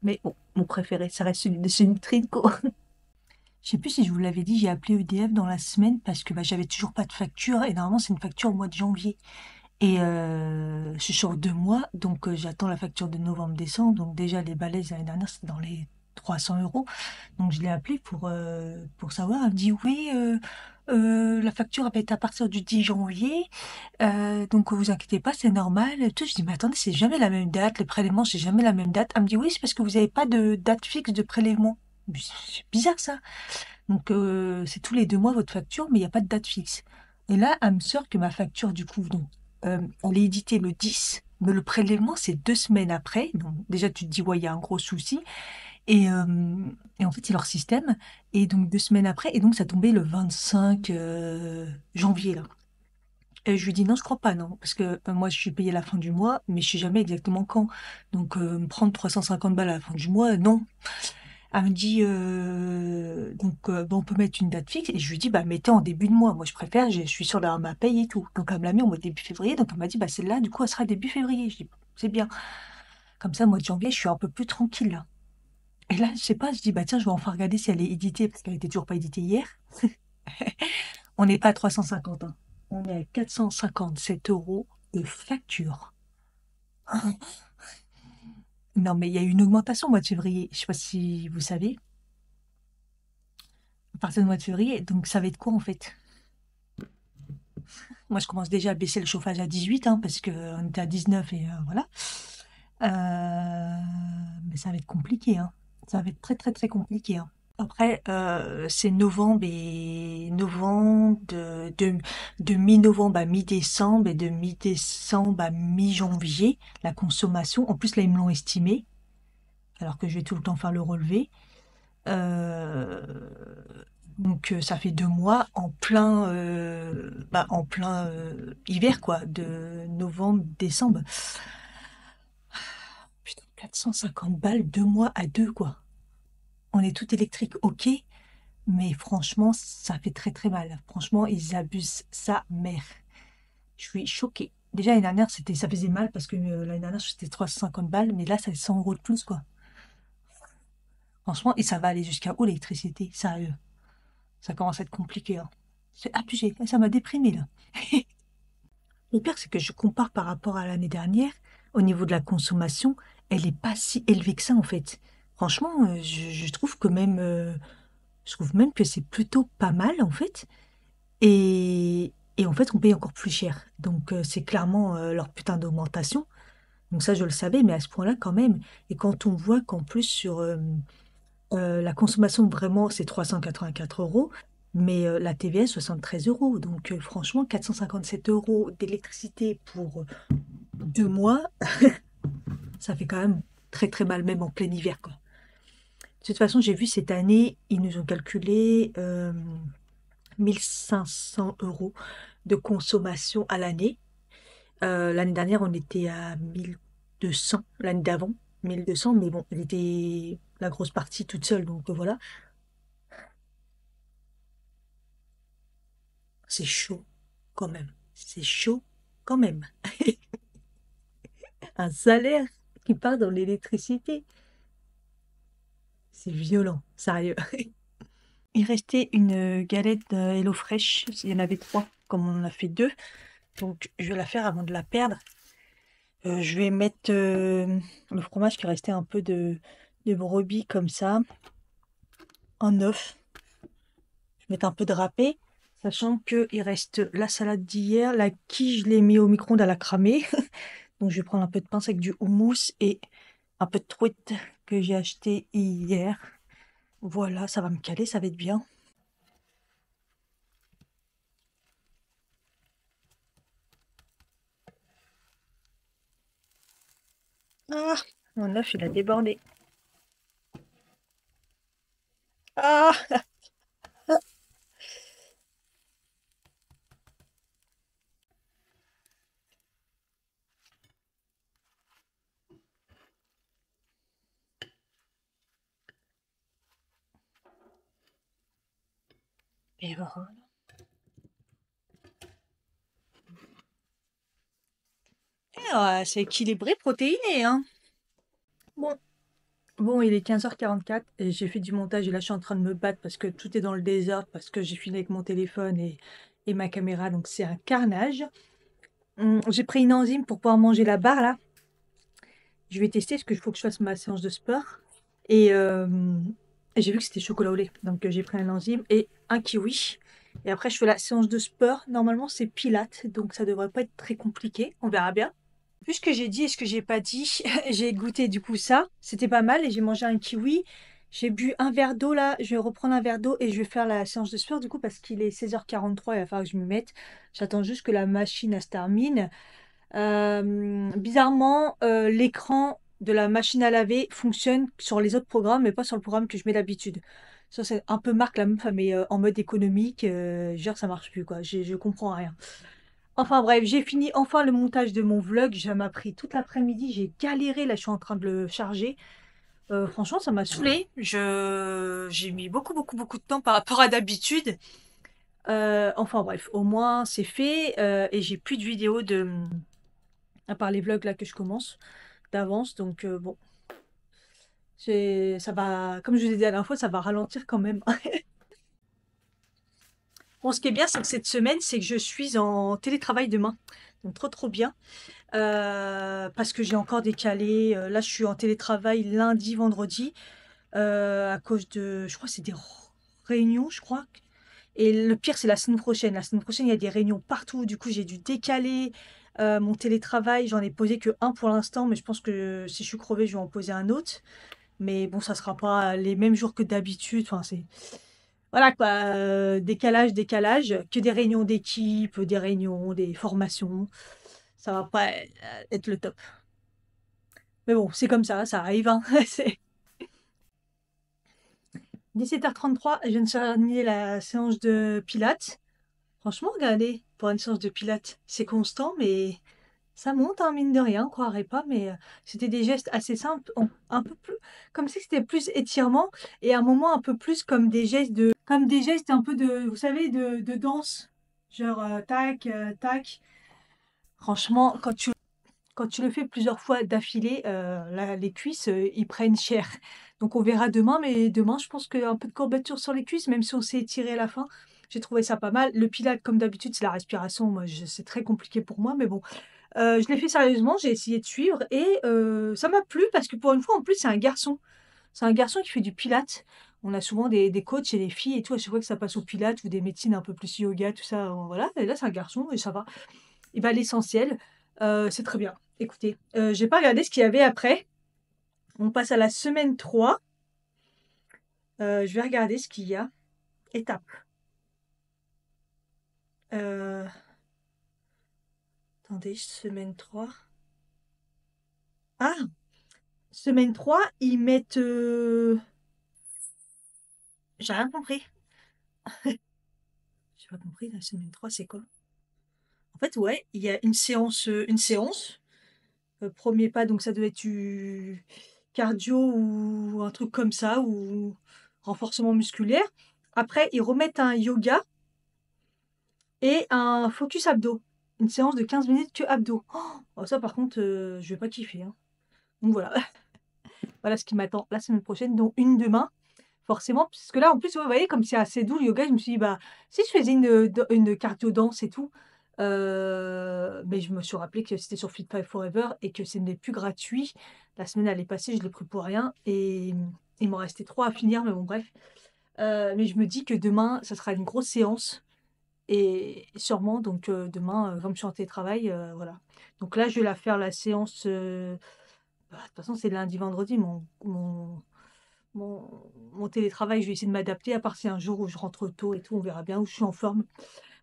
Mais bon, mon préféré, ça reste celui de ce Nutri-Co. Je sais plus si je vous l'avais dit, j'ai appelé EDF dans la semaine parce que bah, j'avais toujours pas de facture et normalement c'est une facture au mois de janvier. Et je suis sur 2 mois, donc j'attends la facture de novembre-décembre. Donc déjà les balaises l'année dernière c'était dans les 300 €. Donc je l'ai appelé pour savoir. Elle me dit oui, la facture elle va être à partir du 10 janvier. Donc vous inquiétez pas, c'est normal. Et tout. Je dis mais attendez, c'est jamais la même date, les prélèvements c'est jamais la même date. Elle me dit oui, c'est parce que vous n'avez pas de date fixe de prélèvement. Mais c'est bizarre ça. Donc c'est tous les 2 mois votre facture, mais il n'y a pas de date fixe. Et là, elle me sort que ma facture du coup, donc elle est éditée le 10, mais le prélèvement c'est 2 semaines après. Donc déjà tu te dis ouais, il y a un gros souci. Et, en fait, c'est leur système. Et donc 2 semaines après, et donc ça tombait le 25 janvier là. Je lui dis non, je crois pas, non, parce que moi je suis payée à la fin du mois, mais je sais jamais exactement quand. Donc me prendre 350 balles à la fin du mois, non. Elle me dit donc bon, on peut mettre une date fixe, et je lui dis bah mettez en début de mois. Moi je préfère, je suis sûre d'avoir ma paye et tout. Donc elle me l'a mis au mois de début février, donc elle m'a dit bah celle-là du coup elle sera début février. Je dis c'est bien. Comme ça, mois de janvier, je suis un peu plus tranquille là. Et là, je sais pas, je dis bah tiens, je vais enfin regarder si elle est éditée, parce qu'elle était toujours pas éditée hier. On n'est pas à 350, hein. On est à 457 € de facture. Non, mais il y a eu une augmentation au mois de février. Je sais pas si vous savez, à partir du mois de février. Donc, ça va être quoi en fait? Moi, je commence déjà à baisser le chauffage à 18, hein, parce qu'on était à 19 et voilà. Mais ça va être compliqué, hein. Ça va être très compliqué, hein. Après, c'est novembre, de mi-novembre à mi-décembre et de mi-décembre à mi-janvier, la consommation. En plus, là, ils me l'ont estimé, alors que je vais tout le temps faire le relevé. Euh, donc, ça fait 2 mois en plein hiver, quoi, de novembre, décembre. Putain, 450 balles, 2 mois à deux, quoi. On est tout électrique, ok. Mais franchement, ça fait très mal. Franchement, ils abusent sa mère. Je suis choquée. Déjà, l'année dernière, ça faisait mal parce que l'année dernière, c'était 350 balles, mais là, ça fait 100 € de plus, quoi. Franchement, et ça va aller jusqu'à où l'électricité? Sérieux. Ça commence à être compliqué, hein. C'est abusé. Ça m'a déprimé, là. Le pire, c'est que je compare par rapport à l'année dernière, au niveau de la consommation, elle n'est pas si élevée que ça, en fait. Franchement, je trouve que même, je trouve même que c'est plutôt pas mal, en fait. Et en fait, on paye encore plus cher. Donc, c'est clairement leur putain d'augmentation. Donc ça, je le savais, mais à ce point-là, quand même. Et quand on voit qu'en plus, sur la consommation, vraiment, c'est 384 €, mais la TVA, 73 €. Donc, franchement, 457 € d'électricité pour 2 mois, Ça fait quand même très très mal, même en plein hiver, quoi. De toute façon, j'ai vu cette année, ils nous ont calculé 1 500 € de consommation à l'année. L'année dernière, on était à 1 200, l'année d'avant, 1 200, mais bon, elle était la grosse partie toute seule, donc voilà. C'est chaud, quand même. C'est chaud, quand même. Un salaire qui part dans l'électricité. C'est violent, sérieux. Il restait une galette HelloFresh. Il y en avait 3, comme on en a fait 2. Donc, je vais la faire avant de la perdre. Je vais mettre le fromage qui restait un peu de brebis comme ça, en œuf. Je vais mettre un peu de râpé, sachant qu'il reste la salade d'hier. La quiche, je l'ai mis au micro-ondes, elle a cramé. Donc, je vais prendre un peu de pince avec du houmous et un peu de truite que j'ai acheté hier. Voilà, ça va me caler, ça va être bien. Ah, mon œuf, il a débordé. Ah, et voilà. C'est équilibré, protéiné, hein. Bon, bon, il est 15h44 et j'ai fait du montage et là je suis en train de me battre parce que tout est dans le désordre, parce que j'ai filmé avec mon téléphone et ma caméra, donc c'est un carnage. J'ai pris une enzyme pour pouvoir manger la barre là. Je vais tester parce qu'il faut que je fasse ma séance de sport. Et j'ai vu que c'était chocolat au lait. Donc j'ai pris un enzyme et un kiwi. Et après je fais la séance de sport. Normalement c'est pilates, donc ça devrait pas être très compliqué. On verra bien. Vu ce que j'ai dit et ce que j'ai pas dit, j'ai goûté du coup ça. C'était pas mal et j'ai mangé un kiwi. J'ai bu un verre d'eau là. Je vais reprendre un verre d'eau et je vais faire la séance de sport du coup parce qu'il est 16h43. Il va falloir que je me mette. J'attends juste que la machine elle se termine. Bizarrement, l'écran de la machine à laver fonctionne sur les autres programmes, mais pas sur le programme que je mets d'habitude. Ça, c'est un peu marque la meuf, mais en mode économique, genre ça marche plus quoi. Je comprends rien. Enfin bref, j'ai fini enfin le montage de mon vlog. Ça m'a pris toute l'après-midi. J'ai galéré. Là, je suis en train de le charger. Franchement, ça m'a saoulé. J'ai mis beaucoup, beaucoup, beaucoup de temps par rapport à d'habitude. Enfin bref, au moins c'est fait et j'ai plus de vidéos à part les vlogs là que je commence d'avance. Donc bon, ça va, comme je vous ai dit la dernière fois, ça va ralentir quand même. Bon, ce qui est bien, c'est que cette semaine, c'est que je suis en télétravail demain. Donc trop trop bien. Parce que j'ai encore décalé. Là, je suis en télétravail lundi, vendredi. À cause de, je crois que c'est des réunions, je crois. Et le pire, c'est la semaine prochaine. La semaine prochaine, il y a des réunions partout. Du coup, j'ai dû décaler mon télétravail. J'en ai posé que un pour l'instant, mais je pense que si je suis crevée, je vais en poser un autre. Mais bon, ça sera pas les mêmes jours que d'habitude. Enfin, c'est voilà quoi, décalage, décalage, que des réunions d'équipe, des réunions, des formations. Ça va pas être le top. Mais bon, c'est comme ça arrive, hein. C'est 17h33, je viens de terminer la séance de pilates. Franchement, regardez, pour une séance de pilates, c'est constant, mais ça monte, hein, mine de rien, on croirait pas, mais c'était des gestes assez simples, un peu plus, comme si c'était plus étirement, et à un moment un peu plus comme des gestes un peu de, vous savez, de danse, genre tac, tac. Franchement, quand tu le fais plusieurs fois d'affilée, les cuisses, ils prennent cher. Donc on verra demain, mais demain, je pense qu'un peu de courbature sur les cuisses, même si on s'est étiré à la fin. J'ai trouvé ça pas mal. Le pilates, comme d'habitude, c'est la respiration. Moi, c'est très compliqué pour moi, mais bon. Je l'ai fait sérieusement, j'ai essayé de suivre et ça m'a plu parce que pour une fois, en plus, c'est un garçon. C'est un garçon qui fait du pilates. On a souvent des coachs et des filles et tout, à chaque fois que ça passe au pilates ou des médecines un peu plus yoga, tout ça, voilà. Et là, c'est un garçon et ça va. Il va à l'essentiel. C'est très bien. Écoutez, j'ai pas regardé ce qu'il y avait après. On passe à la semaine 3. Je vais regarder ce qu'il y a. Étape. Euh, attendez, semaine 3. Ah! Semaine 3, ils mettent... J'ai rien compris. J'ai pas compris, la semaine 3, c'est quoi? En fait, ouais, il y a une séance, premier pas, donc ça doit être du cardio ou un truc comme ça, ou renforcement musculaire. Après, ils remettent un yoga et un focus abdos. Une séance de 15 minutes que abdos. Oh, ça, par contre, je vais pas kiffer, hein. Donc voilà, voilà ce qui m'attend la semaine prochaine, dont une demain. Forcément, parce que là, en plus, vous voyez, comme c'est assez doux le yoga, je me suis dit, bah, si je faisais une cardio danse et tout, mais je me suis rappelé que c'était sur Fit Five Forever et que ce n'est plus gratuit. La semaine, elle est passée, je l'ai pris pour rien et il m'en restait 3 à finir, mais bon, bref. Mais je me dis que demain, ça sera une grosse séance et sûrement, donc demain, comme je suis en télétravail, voilà. Donc là, je vais la faire la séance, bah, de toute façon, c'est lundi, vendredi, mon, mon télétravail, je vais essayer de m'adapter, à part si un jour où je rentre tôt et tout, on verra bien où je suis en forme.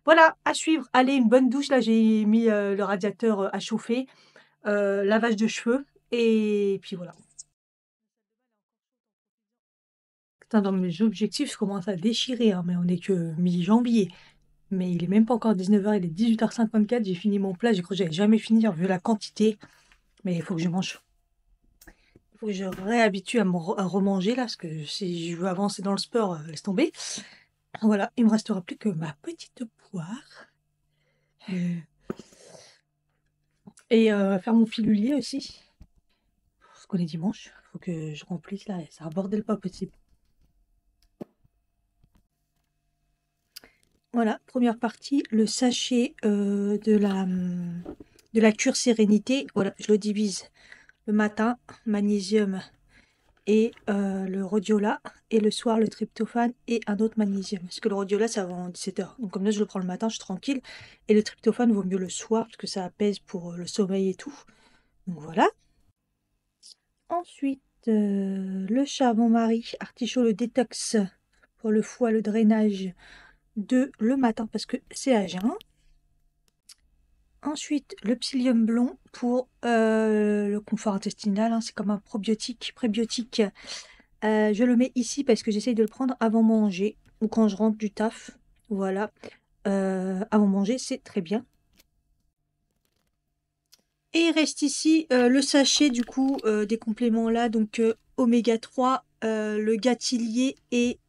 Voilà, à suivre. Allez, une bonne douche. Là, j'ai mis le radiateur à chauffer, lavage de cheveux, et puis voilà. Putain, dans mes objectifs, je commence à déchirer, hein, mais on est que mi-janvier. Mais il est même pas encore 19h, il est 18h54. J'ai fini mon plat, j'ai cru que j'allais jamais finir vu la quantité. Mais il faut que je mange. Il faut que je réhabitue à remanger là, parce que si je veux avancer dans le sport, laisse tomber. Voilà, il me restera plus que ma petite poire. Euh, Et faire mon filulier aussi. Parce qu'on est dimanche, faut que je remplisse là, c'est un bordel pas possible. Voilà, première partie, le sachet de la cure sérénité. Voilà, je le divise le matin, magnésium et le rhodiola, et le soir le tryptophane et un autre magnésium. Parce que le rhodiola ça va en 17h. Donc comme là je le prends le matin, je suis tranquille. Et le tryptophane vaut mieux le soir parce que ça apaise pour le sommeil et tout. Donc voilà. Ensuite, le charbon Marie, artichaut, le détox pour le foie, le drainage de le matin parce que c'est à jeun. Ensuite, le psyllium blond pour le confort intestinal, hein, c'est comme un probiotique, prébiotique. Je le mets ici parce que j'essaye de le prendre avant manger ou quand je rentre du taf. Voilà. Avant manger, c'est très bien. Et il reste ici le sachet du coup des compléments là, donc oméga 3, le gâtillier et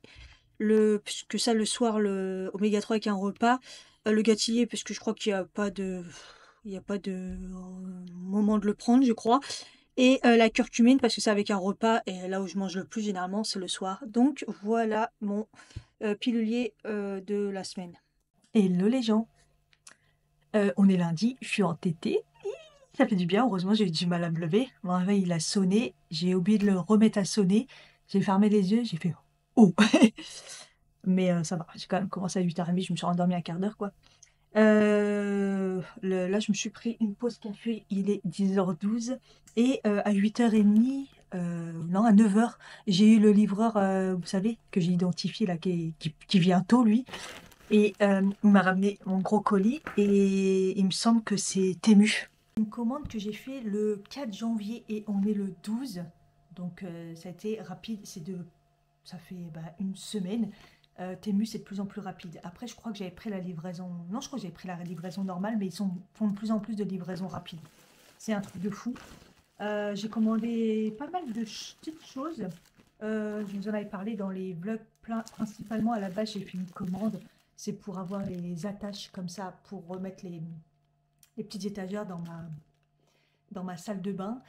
puisque ça le soir, le oméga 3 avec un repas, le gâtillier parce que je crois qu'il n'y a pas de, il y a pas de moment de le prendre, je crois. Et la curcumine parce que c'est avec un repas et là où je mange le plus généralement c'est le soir. Donc voilà mon pilulier de la semaine. Hello les gens, on est lundi, je suis entêtée. Ça fait du bien, heureusement j'ai eu du mal à me lever. Mon réveil il a sonné, j'ai oublié de le remettre à sonner. J'ai fermé les yeux, j'ai fait oh. Mais ça va, j'ai quand même commencé à 8h30, je me suis rendormie à un quart d'heure quoi. Là je me suis pris une pause café, il est 10h12 et à 8h30, non à 9h, j'ai eu le livreur, vous savez, que j'ai identifié là, qui vient tôt lui. Et il m'a ramené mon gros colis et il me semble que c'est Temu. Une commande que j'ai fait le 4 janvier et on est le 12. Donc ça a été rapide, ça fait une semaine. Temu c'est de plus en plus rapide. Après je crois que j'avais pris la livraison, non je crois que j'avais pris la livraison normale mais font de plus en plus de livraison rapide. C'est un truc de fou. J'ai commandé pas mal de petites choses. Je vous en avais parlé dans les vlogs principalement. À la base j'ai fait une commande. C'est pour avoir les attaches comme ça pour remettre les petites étagères dans ma salle de bain,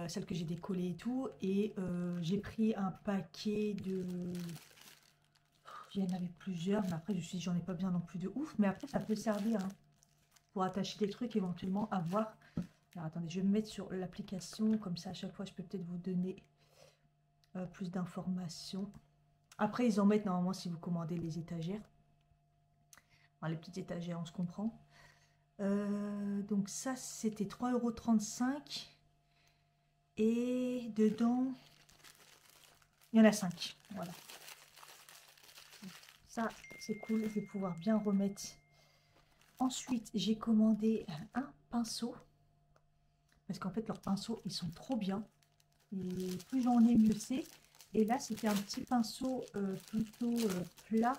celle que j'ai décollée et tout. Et j'ai pris un paquet de... Il y en avait plusieurs, mais après je me suis dit j'en ai pas besoin non plus de ouf. Mais après ça peut servir hein, pour attacher des trucs éventuellement à voir. Alors attendez, je vais me mettre sur l'application, comme ça à chaque fois je peux peut-être vous donner plus d'informations. Après ils en mettent normalement si vous commandez les étagères. Enfin, les petites étagères, on se comprend. Donc ça c'était 3,35 €. Et dedans, il y en a 5. Voilà. Ça, c'est cool. Je vais pouvoir bien remettre. Ensuite, j'ai commandé un pinceau. Parce qu'en fait, leurs pinceaux, ils sont trop bien. Et plus j'en ai, mieux c'est. Et là, c'était un petit pinceau plutôt plat,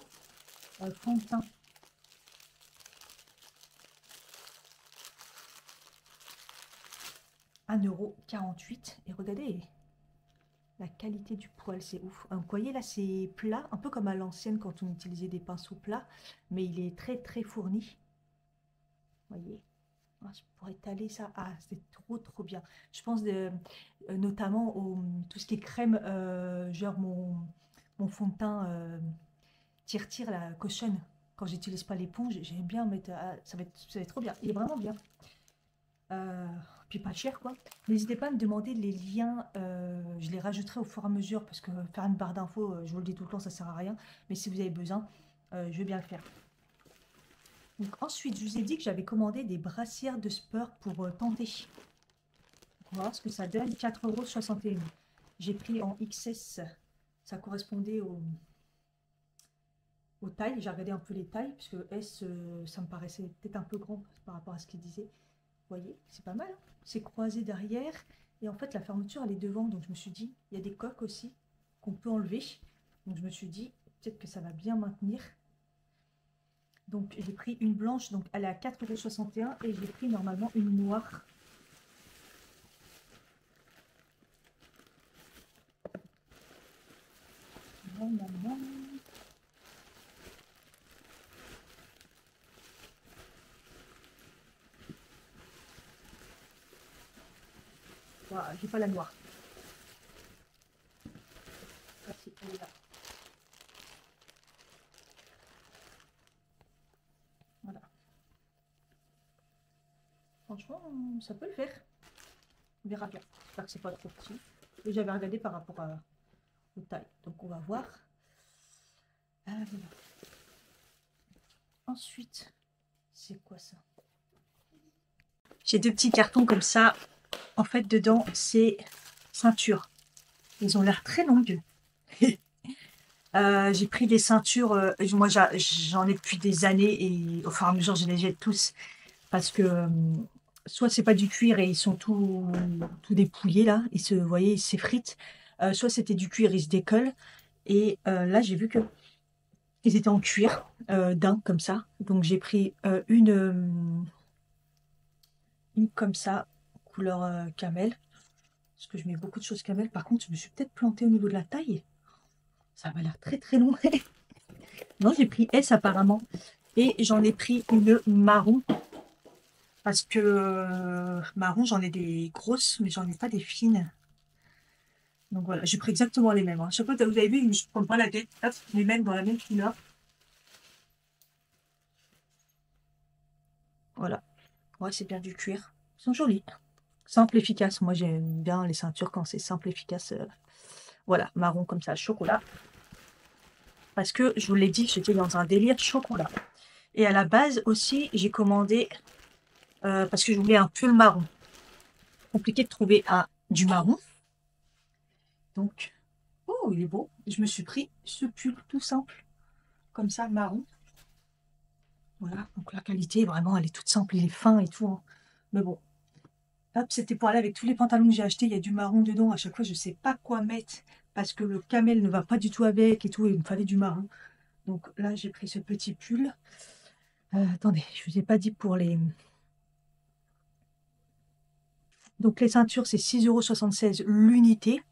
fond de teint. €1,48. Et regardez la qualité du poil, c'est ouf. Vous voyez là, c'est plat, un peu comme à l'ancienne quand on utilisait des pinceaux plats, mais il est très très fourni. Vous voyez, ah, je pourrais étaler ça. Ah, c'est trop bien. Je pense notamment au tout ce qui est crème, genre mon fond de teint tire la cochonne. Quand j'utilise pas l'éponge, j'aime bien mettre. Ça va être trop bien. Il est vraiment bien. Puis pas cher quoi. N'hésitez pas à me demander les liens, je les rajouterai au fur et à mesure parce que faire une barre d'infos, je vous le dis tout le temps, ça sert à rien. Mais si vous avez besoin, je vais bien le faire. Donc ensuite, je vous ai dit que j'avais commandé des brassières de sport pour tenter. On va voir ce que ça donne. 4,61 €. J'ai pris en XS, ça correspondait aux tailles. J'ai regardé un peu les tailles, puisque S, ça me paraissait peut-être un peu grand par rapport à ce qu'il disait. Vous voyez, c'est pas mal, hein, c'est croisé derrière. Et en fait, la fermeture, elle est devant. Donc, je me suis dit, il y a des coques aussi qu'on peut enlever. Donc, je me suis dit, peut-être que ça va bien maintenir. Donc, j'ai pris une blanche. Donc, elle est à 4,61 €. Et j'ai pris normalement une noire. Voilà, j'ai pas la noire. Voici, elle est là. Voilà. Franchement, ça peut le faire. On verra bien. J'espère que c'est pas trop petit. Et j'avais regardé par rapport aux tailles. Donc on va voir. Voilà. Ensuite, c'est quoi ça? J'ai deux petits cartons comme ça. En fait, dedans, c'est ceintures. Ils ont l'air très longues. J'ai pris des ceintures. Moi, j'en ai depuis des années et au fur et à mesure, je les jette tous. Parce que soit c'est pas du cuir et ils sont tout dépouillés là. Vous voyez, ils s'effritent. Soit c'était du cuir, ils se décollent. Et là, j'ai vu que ils étaient en cuir d'un comme ça. Donc, j'ai pris une comme ça, couleur camel. Parce que je mets beaucoup de choses camel. Par contre, je me suis peut-être plantée au niveau de la taille. Ça m'a l'air très long. Non, j'ai pris S apparemment. Et j'en ai pris une marron. Parce que marron, j'en ai des grosses, mais j'en ai pas des fines. Donc voilà, j'ai pris exactement les mêmes. Hein. Chaque fois que vous avez vu, je ne prends pas la tête. Hop, les mêmes dans la même couleur. Voilà. Ouais, c'est bien du cuir. Ils sont jolis. Simple, efficace. Moi, j'aime bien les ceintures quand c'est simple, efficace. Voilà, marron comme ça, chocolat. Parce que, je vous l'ai dit, j'étais dans un délire chocolat. Et à la base aussi, j'ai commandé, parce que je voulais un pull marron. Compliqué de trouver du marron. Donc, oh, il est beau. Je me suis pris ce pull tout simple. Comme ça, marron. Voilà, donc la qualité, vraiment, elle est toute simple. Il est fin et tout. Hein. Mais bon. Hop, c'était pour aller avec tous les pantalons que j'ai achetés. Il y a du marron dedans. À chaque fois, je ne sais pas quoi mettre. Parce que le camel ne va pas du tout avec et tout. Il me fallait du marron. Donc là, j'ai pris ce petit pull. Attendez, je ne vous ai pas dit pour les... Donc les ceintures, c'est 6,76 € l'unité.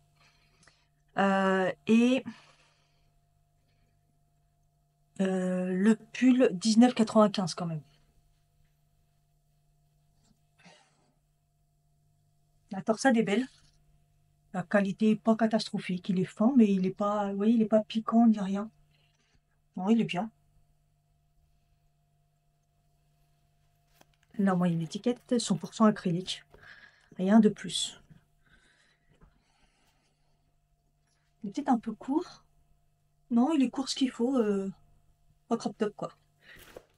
Et le pull, 19,95 € quand même. La torsade est belle. La qualité n'est pas catastrophique. Il est fin, mais il n'est pas, vous voyez, il n'est pas piquant ni rien. Non, il est bien. Là, moi, il y a une étiquette 100% acrylique. Rien de plus. Il est peut-être un peu court. Non, il est court ce qu'il faut. Pas crop top, quoi.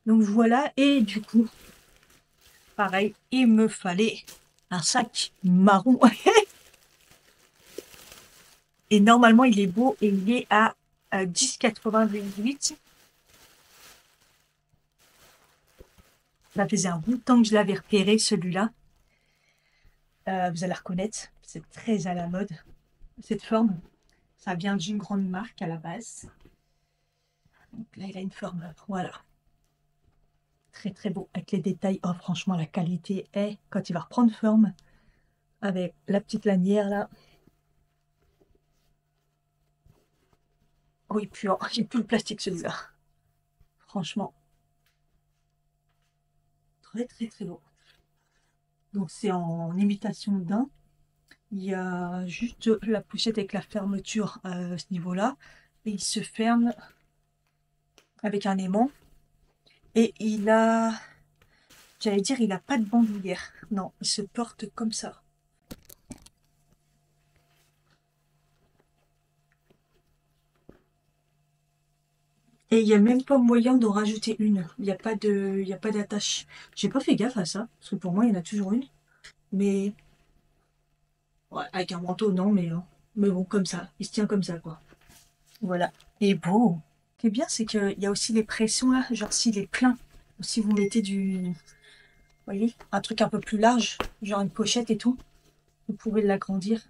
Donc voilà. Et du coup, pareil, il me fallait un sac marron. Et normalement, il est beau et il est à 10,98 €. Ça faisait un bout de temps que je l'avais repéré, celui-là. Vous allez reconnaître, c'est très à la mode. cette forme. Ça vient d'une grande marque à la base. Donc là, il a une forme, voilà. Très très beau, avec les détails. Oh, franchement, la qualité est, quand il va reprendre forme, avec la petite lanière là. Oui, puis oh, il pue le plastique celui-là. Franchement, très très très beau. Donc c'est en imitation de daim. Il y a juste la pochette avec la fermeture à ce niveau-là. Et il se ferme avec un aimant. Et il a, j'allais dire, il a pas de bandoulière. Non, il se porte comme ça. Et il n'y a même pas moyen d'en rajouter une. Il y a pas d'attache. J'ai pas fait gaffe à ça, parce que pour moi, il y en a toujours une. Mais, ouais, avec un manteau, non, mais bon, comme ça. Il se tient comme ça, quoi. Voilà. Et beau. Ce qui est bien, c'est qu'il y a aussi les pressions, là. Genre, s'il est plein, si vous mettez vous voyez, un truc un peu plus large, genre une pochette et tout, vous pouvez l'agrandir.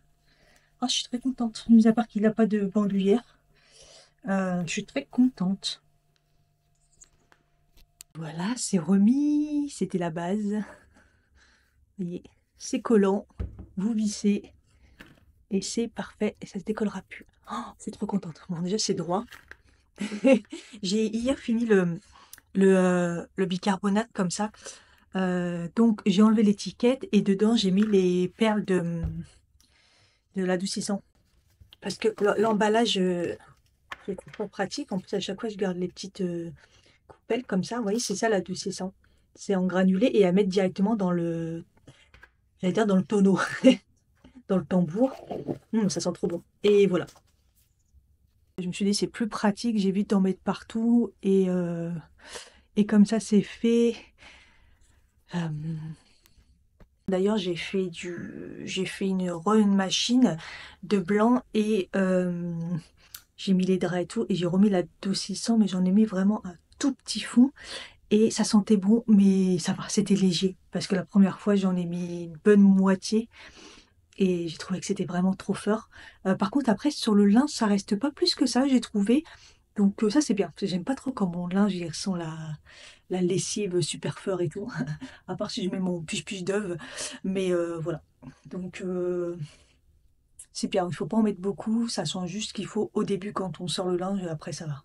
Ah, je suis très contente. Mis à part qu'il n'a pas de bandoulière, je suis très contente. Voilà, c'est remis. C'était la base. Vous voyez, c'est collant. Vous vissez. Et c'est parfait. Et ça se décollera plus. Oh, c'est trop contente. Bon, déjà, c'est droit. J'ai hier fini le bicarbonate comme ça. Donc, j'ai enlevé l'étiquette et dedans, j'ai mis les perles de l'adoucissant. Parce que l'emballage, je le trouve pas pratique. En plus, à chaque fois, je garde les petites coupelles comme ça. Vous voyez, c'est ça l'adoucissant. C'est en granulé et à mettre directement dans j'allais dire dans le tonneau, dans le tambour. Ça sent trop bon. Et voilà. Je me suis dit, c'est plus pratique, j'évite d'en mettre partout. Et comme ça, c'est fait. Euh, D'ailleurs, j'ai fait une machine de blanc et j'ai mis les draps et tout et j'ai remis l'adoucissant, mais j'en ai mis vraiment un tout petit fond et ça sentait bon, mais ça va, c'était léger parce que la première fois j'en ai mis une bonne moitié et j'ai trouvé que c'était vraiment trop fort. Par contre, après sur le linge, ça reste pas plus que ça, j'ai trouvé. Donc ça c'est bien, parce que j'aime pas trop quand mon linge il ressent la lessive super fort et tout, à part si je mets mon puce-puce d'œuf, mais voilà. Donc c'est bien, il faut pas en mettre beaucoup, ça sent juste qu'il faut au début quand on sort le linge et après ça va.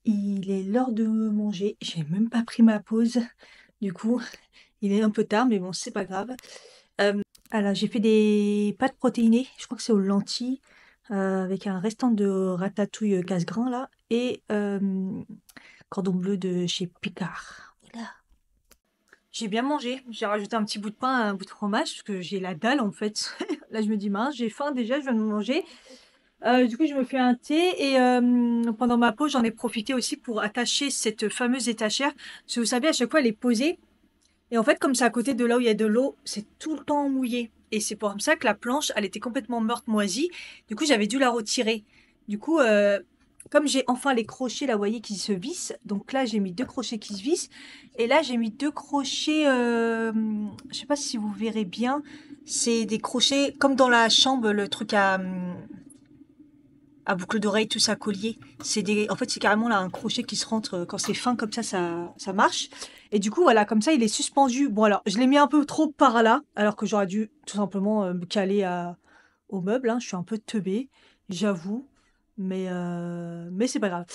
Il est l'heure de manger, j'ai même pas pris ma pause, du coup il est un peu tard mais bon c'est pas grave. Alors j'ai fait des pâtes protéinées, je crois que c'est aux lentilles, avec un restant de ratatouille casse-grain là, et cordon bleu de chez Picard. Voilà. J'ai bien mangé, j'ai rajouté un petit bout de pain, un bout de fromage, parce que j'ai la dalle en fait. Là je me dis mince, j'ai faim déjà, je viens de manger. Du coup je me fais un thé et pendant ma pause j'en ai profité aussi pour attacher cette fameuse étagère. Parce que vous savez à chaque fois elle est posée. Et en fait comme c'est à côté de là où il y a de l'eau, c'est tout le temps mouillé. Et c'est pour ça que la planche elle était complètement morte, moisie. Du coup j'avais dû la retirer. Du coup comme j'ai enfin les crochets là vous voyez qui se vissent. Donc là j'ai mis 2 crochets qui se vissent. Et là j'ai mis 2 crochets, je sais pas si vous verrez bien. C'est des crochets comme dans la chambre le truc à boucle d'oreille, tout ça, collier. En fait, c'est carrément là un crochet qui se rentre quand c'est fin comme ça marche. Et du coup, voilà, comme ça, il est suspendu. Bon, alors, je l'ai mis un peu trop par là, alors que j'aurais dû tout simplement me caler au meuble. Hein. Je suis un peu teubée, j'avoue. Mais c'est pas grave.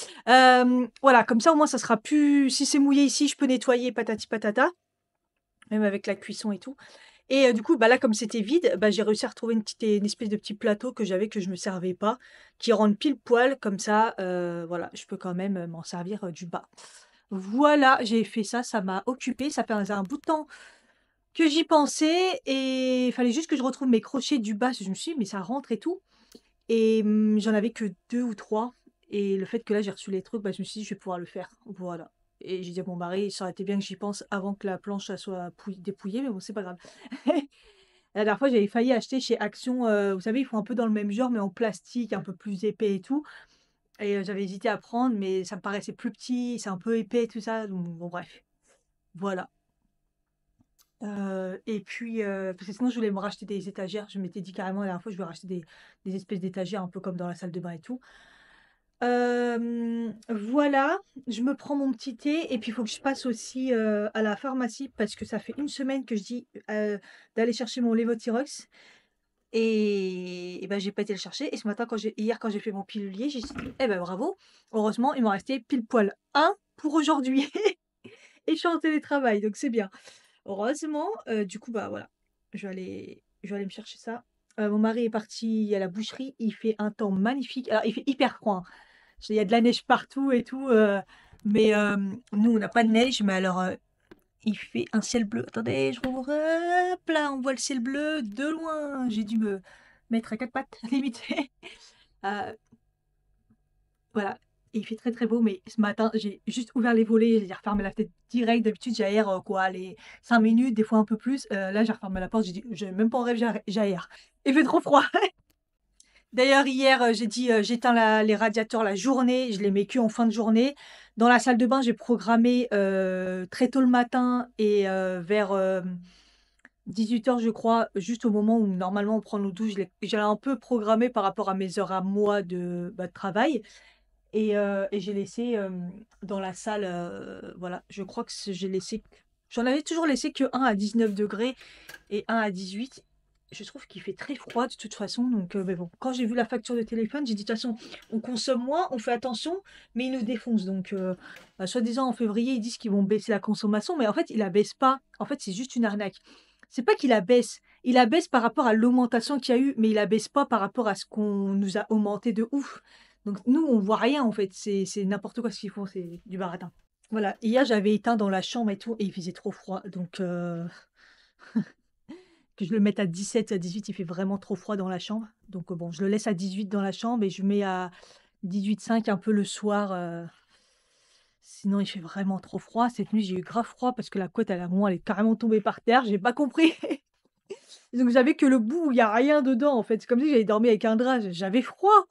Voilà, comme ça, au moins, ça sera plus. Si c'est mouillé ici, je peux nettoyer patati patata, même avec la cuisson et tout. Et du coup, bah, là, comme c'était vide, bah, j'ai réussi à retrouver une espèce de petit plateau que j'avais, que je me servais pas, qui rentre pile poil comme ça, voilà, je peux quand même, m'en servir, du bas. Voilà, j'ai fait ça, ça m'a occupée, ça fait un bout de temps que j'y pensais et il fallait juste que je retrouve mes crochets du bas, parce que je me suis dit: «Mais ça rentre et tout» et j'en avais que 2 ou 3 et le fait que là, j'ai reçu les trucs, bah, je me suis dit: «Je vais pouvoir le faire». Voilà et j'ai dit à mon mari: «Ça aurait été bien que j'y pense avant que la planche, elle soit dépouillée, mais bon, c'est pas grave». La dernière fois, j'avais failli acheter chez Action, vous savez, ils font un peu dans le même genre, mais en plastique, un peu plus épais et tout. Et j'avais hésité à prendre, mais ça me paraissait plus petit, c'est un peu épais, tout ça. Donc bon, bref, voilà. Et puis, parce que sinon je voulais me racheter des étagères. Je m'étais dit carrément la dernière fois, je vais racheter des espèces d'étagères un peu comme dans la salle de bain et tout. Voilà, je me prends mon petit thé et puis il faut que je passe aussi, à la pharmacie parce que ça fait une semaine que je dis, d'aller chercher mon Levothyrox et bah, j'ai pas été le chercher et ce matin hier quand j'ai fait mon pilulier, j'ai dit: «Eh ben bravo, heureusement il m'en restait pile poil un pour aujourd'hui» et je suis en télétravail donc c'est bien. Heureusement, du coup, bah, voilà, je vais aller me chercher ça. Mon mari est parti à la boucherie, il fait un temps magnifique. Alors il fait hyper froid, hein. Il y a de la neige partout et tout, mais nous on n'a pas de neige, mais alors, il fait un ciel bleu. Attendez, je rouvre, hop là, on voit le ciel bleu de loin. J'ai dû me mettre à 4 pattes limite. Heu, voilà et il fait très, très beau, mais ce matin, j'ai juste ouvert les volets, j'ai refermé la fenêtre direct. D'habitude, j'aère, quoi, les 5 minutes, des fois un peu plus. Là, j'ai refermé la porte, j'ai dit: «J'ai même pas en rêve j'aère. Il fait trop froid». D'ailleurs, hier, j'ai dit, j'éteins les radiateurs la journée, je les mets qu'en fin de journée. Dans la salle de bain, j'ai programmé, très tôt le matin et vers, 18 h je crois, juste au moment où normalement on prend nos douches, j'ai un peu programmé par rapport à mes heures à moi de travail et j'ai laissé, dans la salle, voilà, je crois que j'ai laissé j'en avais toujours laissé que un à 19 degrés et un à 18. Je trouve qu'il fait très froid de toute façon, donc mais bon, quand j'ai vu la facture de téléphone, j'ai dit: «De toute façon, on consomme moins, on fait attention, mais ils nous défoncent», donc bah, soi-disant en février, ils disent qu'ils vont baisser la consommation, mais en fait, ils la baissent pas. En fait, c'est juste une arnaque. C'est pas qu'ils la baissent, ils la baissent par rapport à l'augmentation qu'il y a eu, mais ils la baissent pas par rapport à ce qu'on nous a augmenté de ouf. Donc nous, on voit rien en fait, c'est n'importe quoi ce qu'ils font, c'est du baratin. Voilà, hier, j'avais éteint dans la chambre et tout et il faisait trop froid, donc que je le mette à 17, à 18, il fait vraiment trop froid dans la chambre. Donc bon, je le laisse à 18 dans la chambre et je mets à 18,5 un peu le soir, sinon il fait vraiment trop froid. Cette nuit, j'ai eu grave froid parce que la couette, elle est carrément tombée par terre, j'ai pas compris. Donc j'avais que le bout où il y a rien dedans, en fait. C'est comme si j'avais dormi avec un drap, j'avais froid.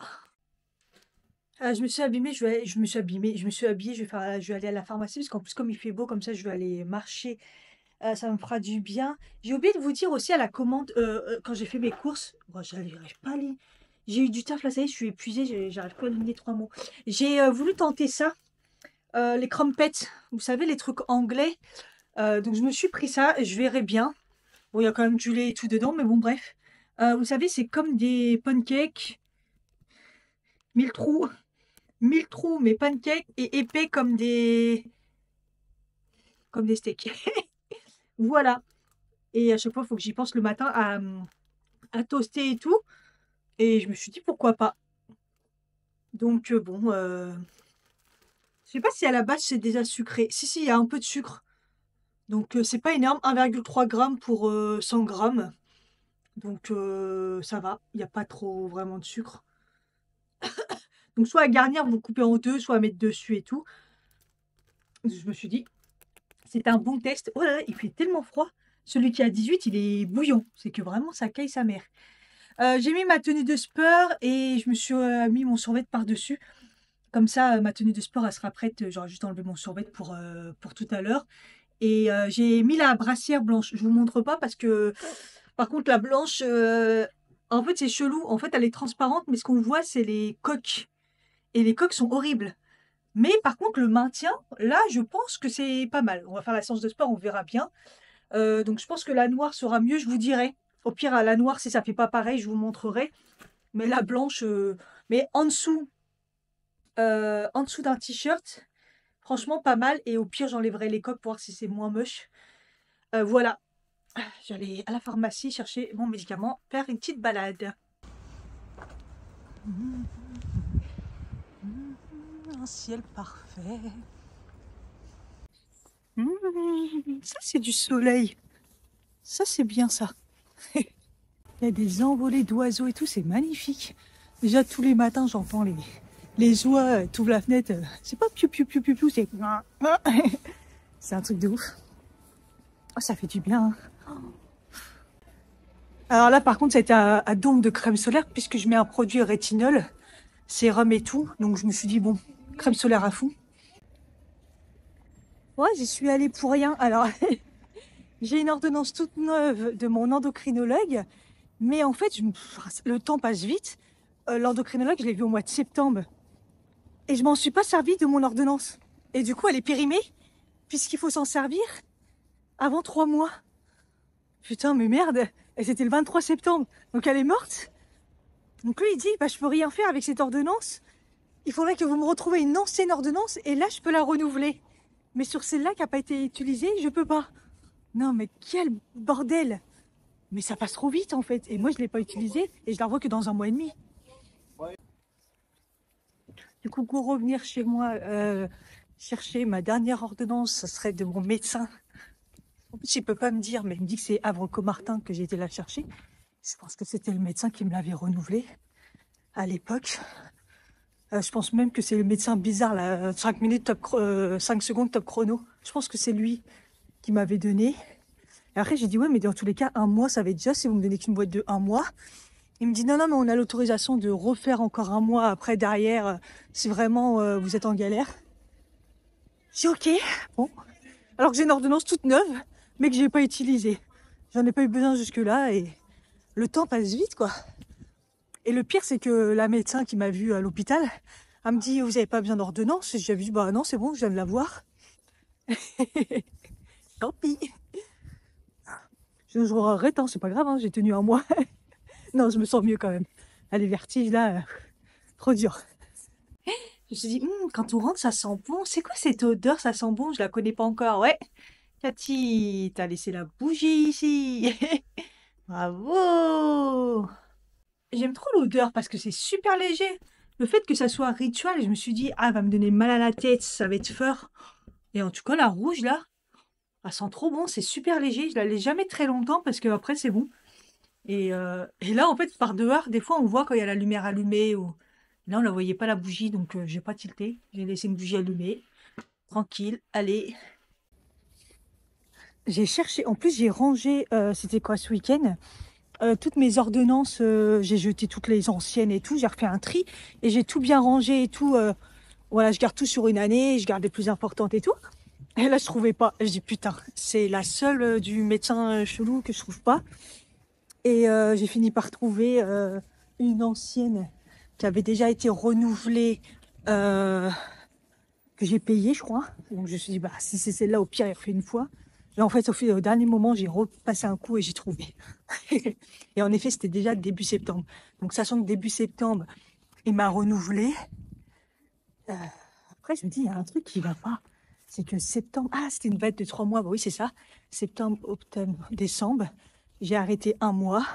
Je me suis abîmée, je me suis habillée, je vais aller à la pharmacie parce qu'en plus comme il fait beau comme ça, je vais aller marcher. Ça me fera du bien. J'ai oublié de vous dire aussi à la commande, quand j'ai fait mes courses, oh j'arrive pas à lire. J'ai eu du taf là, ça y est, je suis épuisée, j'arrive pas à aligner 3 mots. J'ai, voulu tenter ça, les crumpets, vous savez les trucs anglais, donc je me suis pris ça et je verrai bien. Bon, il y a quand même du lait et tout dedans, mais bon bref. Vous savez, c'est comme des pancakes, 1000 trous, 1000 trous, mais pancakes et épais comme des steaks. Voilà et à chaque fois, il faut que j'y pense le matin à toaster et tout et je me suis dit: «Pourquoi pas?» Donc bon, je sais pas si à la base c'est déjà sucré. Si, si, il y a un peu de sucre, donc c'est pas énorme, 1,3 g pour, 100 grammes, donc ça va, il y a pas trop vraiment de sucre. Donc soit à garnir, vous coupez en 2, soit à mettre dessus et tout. Je me suis dit: «C'est un bon test». Oh là là, il fait tellement froid. Celui qui a 18, il est bouillant. C'est que vraiment ça caille sa mère. J'ai mis ma tenue de sport et je me suis, mis mon survêt par-dessus. Comme ça, ma tenue de sport, elle sera prête, j'aurai juste enlevé mon survêt pour tout à l'heure et j'ai mis la brassière blanche. Je vous montre pas parce que par contre la blanche, en fait, c'est chelou. En fait, elle est transparente, mais ce qu'on voit, c'est les coques et les coques sont horribles. Mais par contre, le maintien, là, je pense que c'est pas mal. On va faire la séance de sport, on verra bien. Donc je pense que la noire sera mieux, je vous dirai. Au pire, à la noire, si ça fait pas pareil, je vous montrerai. Mais la blanche, mais en dessous d'un t-shirt, franchement pas mal et au pire, j'enlèverai les coques pour voir si c'est moins moche. Voilà, j'allais à la pharmacie chercher mon médicament, faire une petite balade. Un ciel parfait. Ça, c'est du soleil. Ça, c'est bien ça. Il y a des envolées d'oiseaux et tout, c'est magnifique. Déjà, tous les matins, j'entends les oies, t'ouvres la fenêtre, c'est pas piou piou piou piou piou, c'est c'est un truc de ouf. Oh, ça fait du bien. Hein. Alors là, par contre, ça a été à don de crème solaire puisque je mets un produit rétinol, sérum et tout. Donc je me suis dit, bon, crème solaire à fond. Ouais, j'y suis allée pour rien. Alors, J'ai une ordonnance toute neuve de mon endocrinologue, mais en fait, le temps passe vite. L'endocrinologue, je l'ai vu au mois de septembre. Et je m'en suis pas servi de mon ordonnance. Et du coup, elle est périmée, puisqu'il faut s'en servir avant 3 mois. Putain, mais merde, et c'était le 23 septembre, donc elle est morte. Donc lui, il dit, bah, je peux rien faire avec cette ordonnance. Il faudrait que vous me retrouviez une ancienne ordonnance, et là, je peux la renouveler. Mais sur celle-là qui n'a pas été utilisée, je peux pas. Non, mais quel bordel! Mais ça passe trop vite, en fait. Et moi, je l'ai pas utilisée, et je la revois que dans 1 mois et demi. Du coup, pour revenir chez moi, chercher ma dernière ordonnance, ça serait de mon médecin. En plus, il peut pas me dire, mais il me dit que c'est Havre Comartin que j'ai été la chercher. Je pense que c'était le médecin qui me l'avait renouvelé à l'époque. Je pense même que c'est le médecin bizarre, là, 5 minutes top 5 secondes top chrono. Je pense que c'est lui qui m'avait donné. Et après, j'ai dit, ouais, mais dans tous les cas, 1 mois, ça va être déjà si vous me donnez qu'une boîte de 1 mois. Il me dit, non, non, mais on a l'autorisation de refaire encore 1 mois après, derrière, si vraiment vous êtes en galère. J'ai dit, ok, bon. Alors que j'ai une ordonnance toute neuve, mais que j'ai pas utilisée. J'en ai pas eu besoin jusque-là et le temps passe vite, quoi. Et le pire, c'est que la médecin qui m'a vue à l'hôpital, elle me dit, vous avez pas besoin d'ordonnance? Et j'avais dit, bah non, c'est bon, je viens de la voir. Tant pis. Je regrette, hein, c'est pas grave, hein, j'ai tenu 1 mois. Non, je me sens mieux quand même. Ah, les vertiges, là, trop dur. Je me suis dit, quand on rentre, ça sent bon. C'est quoi cette odeur? Ça sent bon, je la connais pas encore. Ouais, Cathy, t'as laissé la bougie ici. Bravo! J'aime trop l'odeur parce que c'est super léger. Le fait que ça soit rituel, je me suis dit, ah, elle va me donner mal à la tête, ça va être fort. Et en tout cas, la rouge, là, elle sent trop bon, c'est super léger. Je la laisse jamais très longtemps parce que après c'est bon. Et là, en fait, par dehors, des fois, on voit quand il y a la lumière allumée. Ou... Là, on ne la voyait pas, la bougie, donc j'ai pas tilté. J'ai laissé une bougie allumée. Tranquille, allez. J'ai cherché, en plus, j'ai rangé, c'était quoi ce week-end? Toutes mes ordonnances, j'ai jeté toutes les anciennes et tout. J'ai refait un tri et j'ai tout bien rangé et tout. Voilà, je garde tout sur une année, je garde les plus importantes et tout. Et là, je trouvais pas. Je dis, putain, c'est la seule du médecin chelou que je trouve pas. Et j'ai fini par trouver une ancienne qui avait déjà été renouvelée, que j'ai payée, je crois. Donc je me suis dit, bah, si c'est celle-là, au pire, il refait une fois. Et en fait, au dernier moment, j'ai repassé un coup et j'ai trouvé. Et en effet, c'était déjà début septembre. Donc sachant que début septembre, il m'a renouvelé. Après, je me dis, il y a un truc qui va pas. C'est que septembre... Ah, c'était une bête de 3 mois. Bah oui, c'est ça. Septembre, octobre, décembre. J'ai arrêté 1 mois.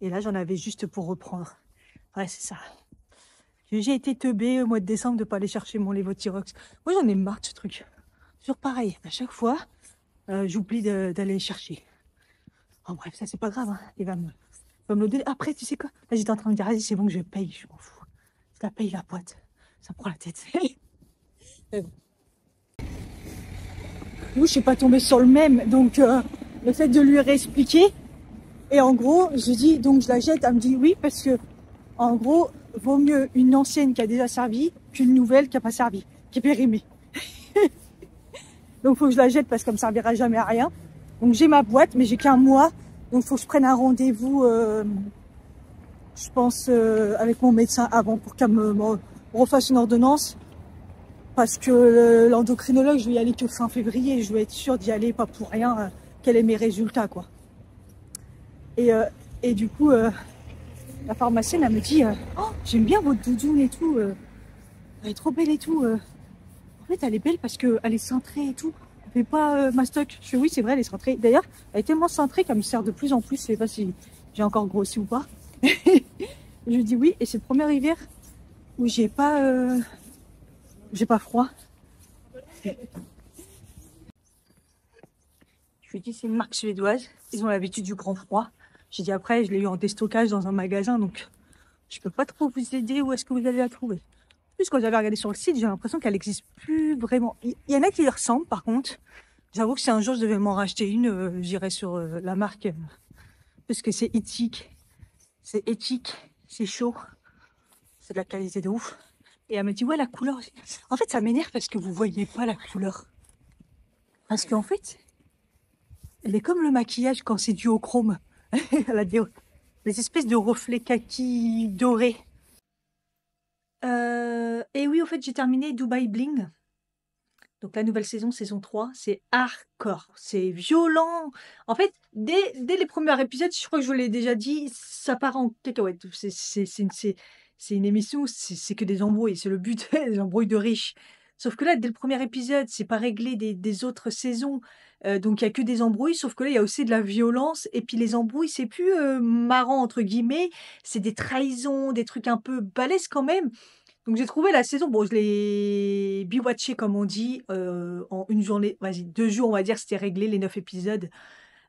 Et là, j'en avais juste pour reprendre. Ouais, c'est ça. J'ai été teubée au mois de décembre de ne pas aller chercher mon Levothyrox. Moi, j'en ai marre de ce truc. Toujours pareil. À chaque fois, j'oublie d'aller le chercher. En bref, ça, c'est pas grave. Hein. Il va me le donner. Après, tu sais quoi? Là, j'étais en train de me dire, vas-y, c'est bon que je paye. Je m'en fous. Je la paye, la boîte. Ça me prend la tête. Moi, je suis pas tombée sur le même. Donc, le fait de lui réexpliquer. Et en gros, je dis, donc je la jette. Elle me dit oui, parce que, en gros, vaut mieux une ancienne qui a déjà servi qu'une nouvelle qui n'a pas servi, qui est périmée. Donc, il faut que je la jette parce qu'elle ne me servira jamais à rien. Donc, j'ai ma boîte, mais j'ai qu'1 mois. Donc, il faut que je prenne un rendez-vous, je pense, avec mon médecin avant pour qu'elle me refasse une ordonnance. Parce que l'endocrinologue, je vais y aller que fin février. Je dois être sûre d'y aller, pas pour rien, quels sont mes résultats, quoi. Et du coup, la pharmacienne, elle me dit oh, j'aime bien votre doudoune et tout. Elle est trop belle et tout. En fait, elle est belle parce qu'elle est cintrée et tout. Elle fait pas mastoc. Je fais oui, c'est vrai, elle est cintrée. D'ailleurs, elle est tellement cintrée qu'elle me sert de plus en plus. Je sais pas si j'ai encore grossi ou pas. Je lui dis oui. Et c'est le premier hiver où j'ai pas froid. Je lui dis c'est une marque suédoise. Ils ont l'habitude du grand froid. J'ai dit après, je l'ai eu en déstockage dans un magasin, donc je peux pas trop vous aider. Où est-ce que vous allez la trouver? En plus, quand j'avais regardé sur le site, j'ai l'impression qu'elle n'existe plus vraiment. Il y en a qui lui ressemblent, par contre. J'avoue que si un jour je devais m'en racheter une, j'irais sur la marque, parce que c'est éthique, c'est chaud, c'est de la qualité de ouf. Et elle me dit, ouais, la couleur. En fait, ça m'énerve parce que vous voyez pas la couleur. Parce qu'en fait, Elle est comme le maquillage quand c'est dû au chrome. Elle a des espèces de reflets kaki dorés. Et oui, au fait, j'ai terminé Dubai Bling. Donc la nouvelle saison, saison 3, c'est hardcore, c'est violent. En fait, dès les premiers épisodes, je crois que je vous l'ai déjà dit, ça part en cacahuète. C'est une émission, c'est que des embrouilles, c'est le but, des embrouilles de riches. Sauf que là, dès le premier épisode, c'est pas réglé des autres saisons, donc il y a que des embrouilles, sauf que là, il y a aussi de la violence, et puis les embrouilles, c'est plus marrant, entre guillemets, c'est des trahisons, des trucs un peu balèzes quand même. Donc j'ai trouvé la saison, bon, je l'ai binge-watché comme on dit, en une journée, vas-y, 2 jours, on va dire, c'était réglé les 9 épisodes.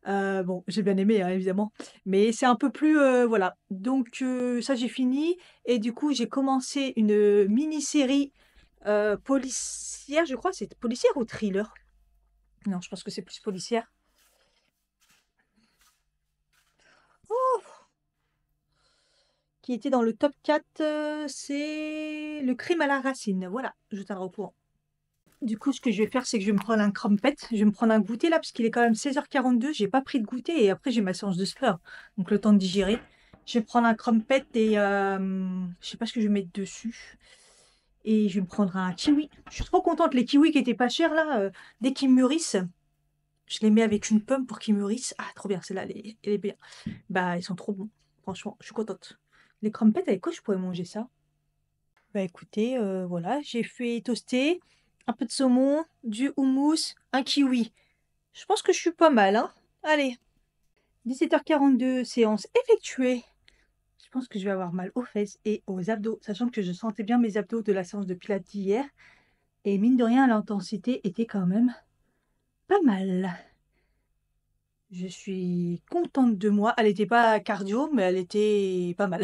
Bon, j'ai bien aimé, hein, évidemment, mais c'est un peu plus, voilà. Donc ça, j'ai fini et du coup, j'ai commencé une mini-série, policière, je crois, c'est policière ou thriller? Non, je pense que c'est plus policière. Qui était dans le top 4, c'est Le Crime à la Racine. Voilà, je tiendrai au courant. Du coup, ce que je vais faire, c'est que je vais me prendre un crumpet. Je vais me prendre un goûter là, parce qu'il est quand même 16h42. J'ai pas pris de goûter et après, j'ai ma séance de sport. Donc, le temps de digérer. Je vais prendre un crumpet et je sais pas ce que je vais mettre dessus. Et je vais me prendre un kiwi. Je suis trop contente. Les kiwis qui étaient pas chers là, dès qu'ils mûrissent, je les mets avec une pomme pour qu'ils mûrissent. Ah, trop bien, celle-là, elle est bien. Bah, ils sont trop bons. Franchement, je suis contente. Les crumpets, avec quoi je pourrais manger ça? Bah écoutez, voilà, j'ai fait toaster, un peu de saumon, du houmous, un kiwi. Je pense que je suis pas mal, hein. Allez, 17h42, séance effectuée. Je pense que je vais avoir mal aux fesses et aux abdos, sachant que je sentais bien mes abdos de la séance de pilates d'hier. Et mine de rien, l'intensité était quand même pas mal. Je suis contente de moi. Elle était pas cardio, mais elle était pas mal.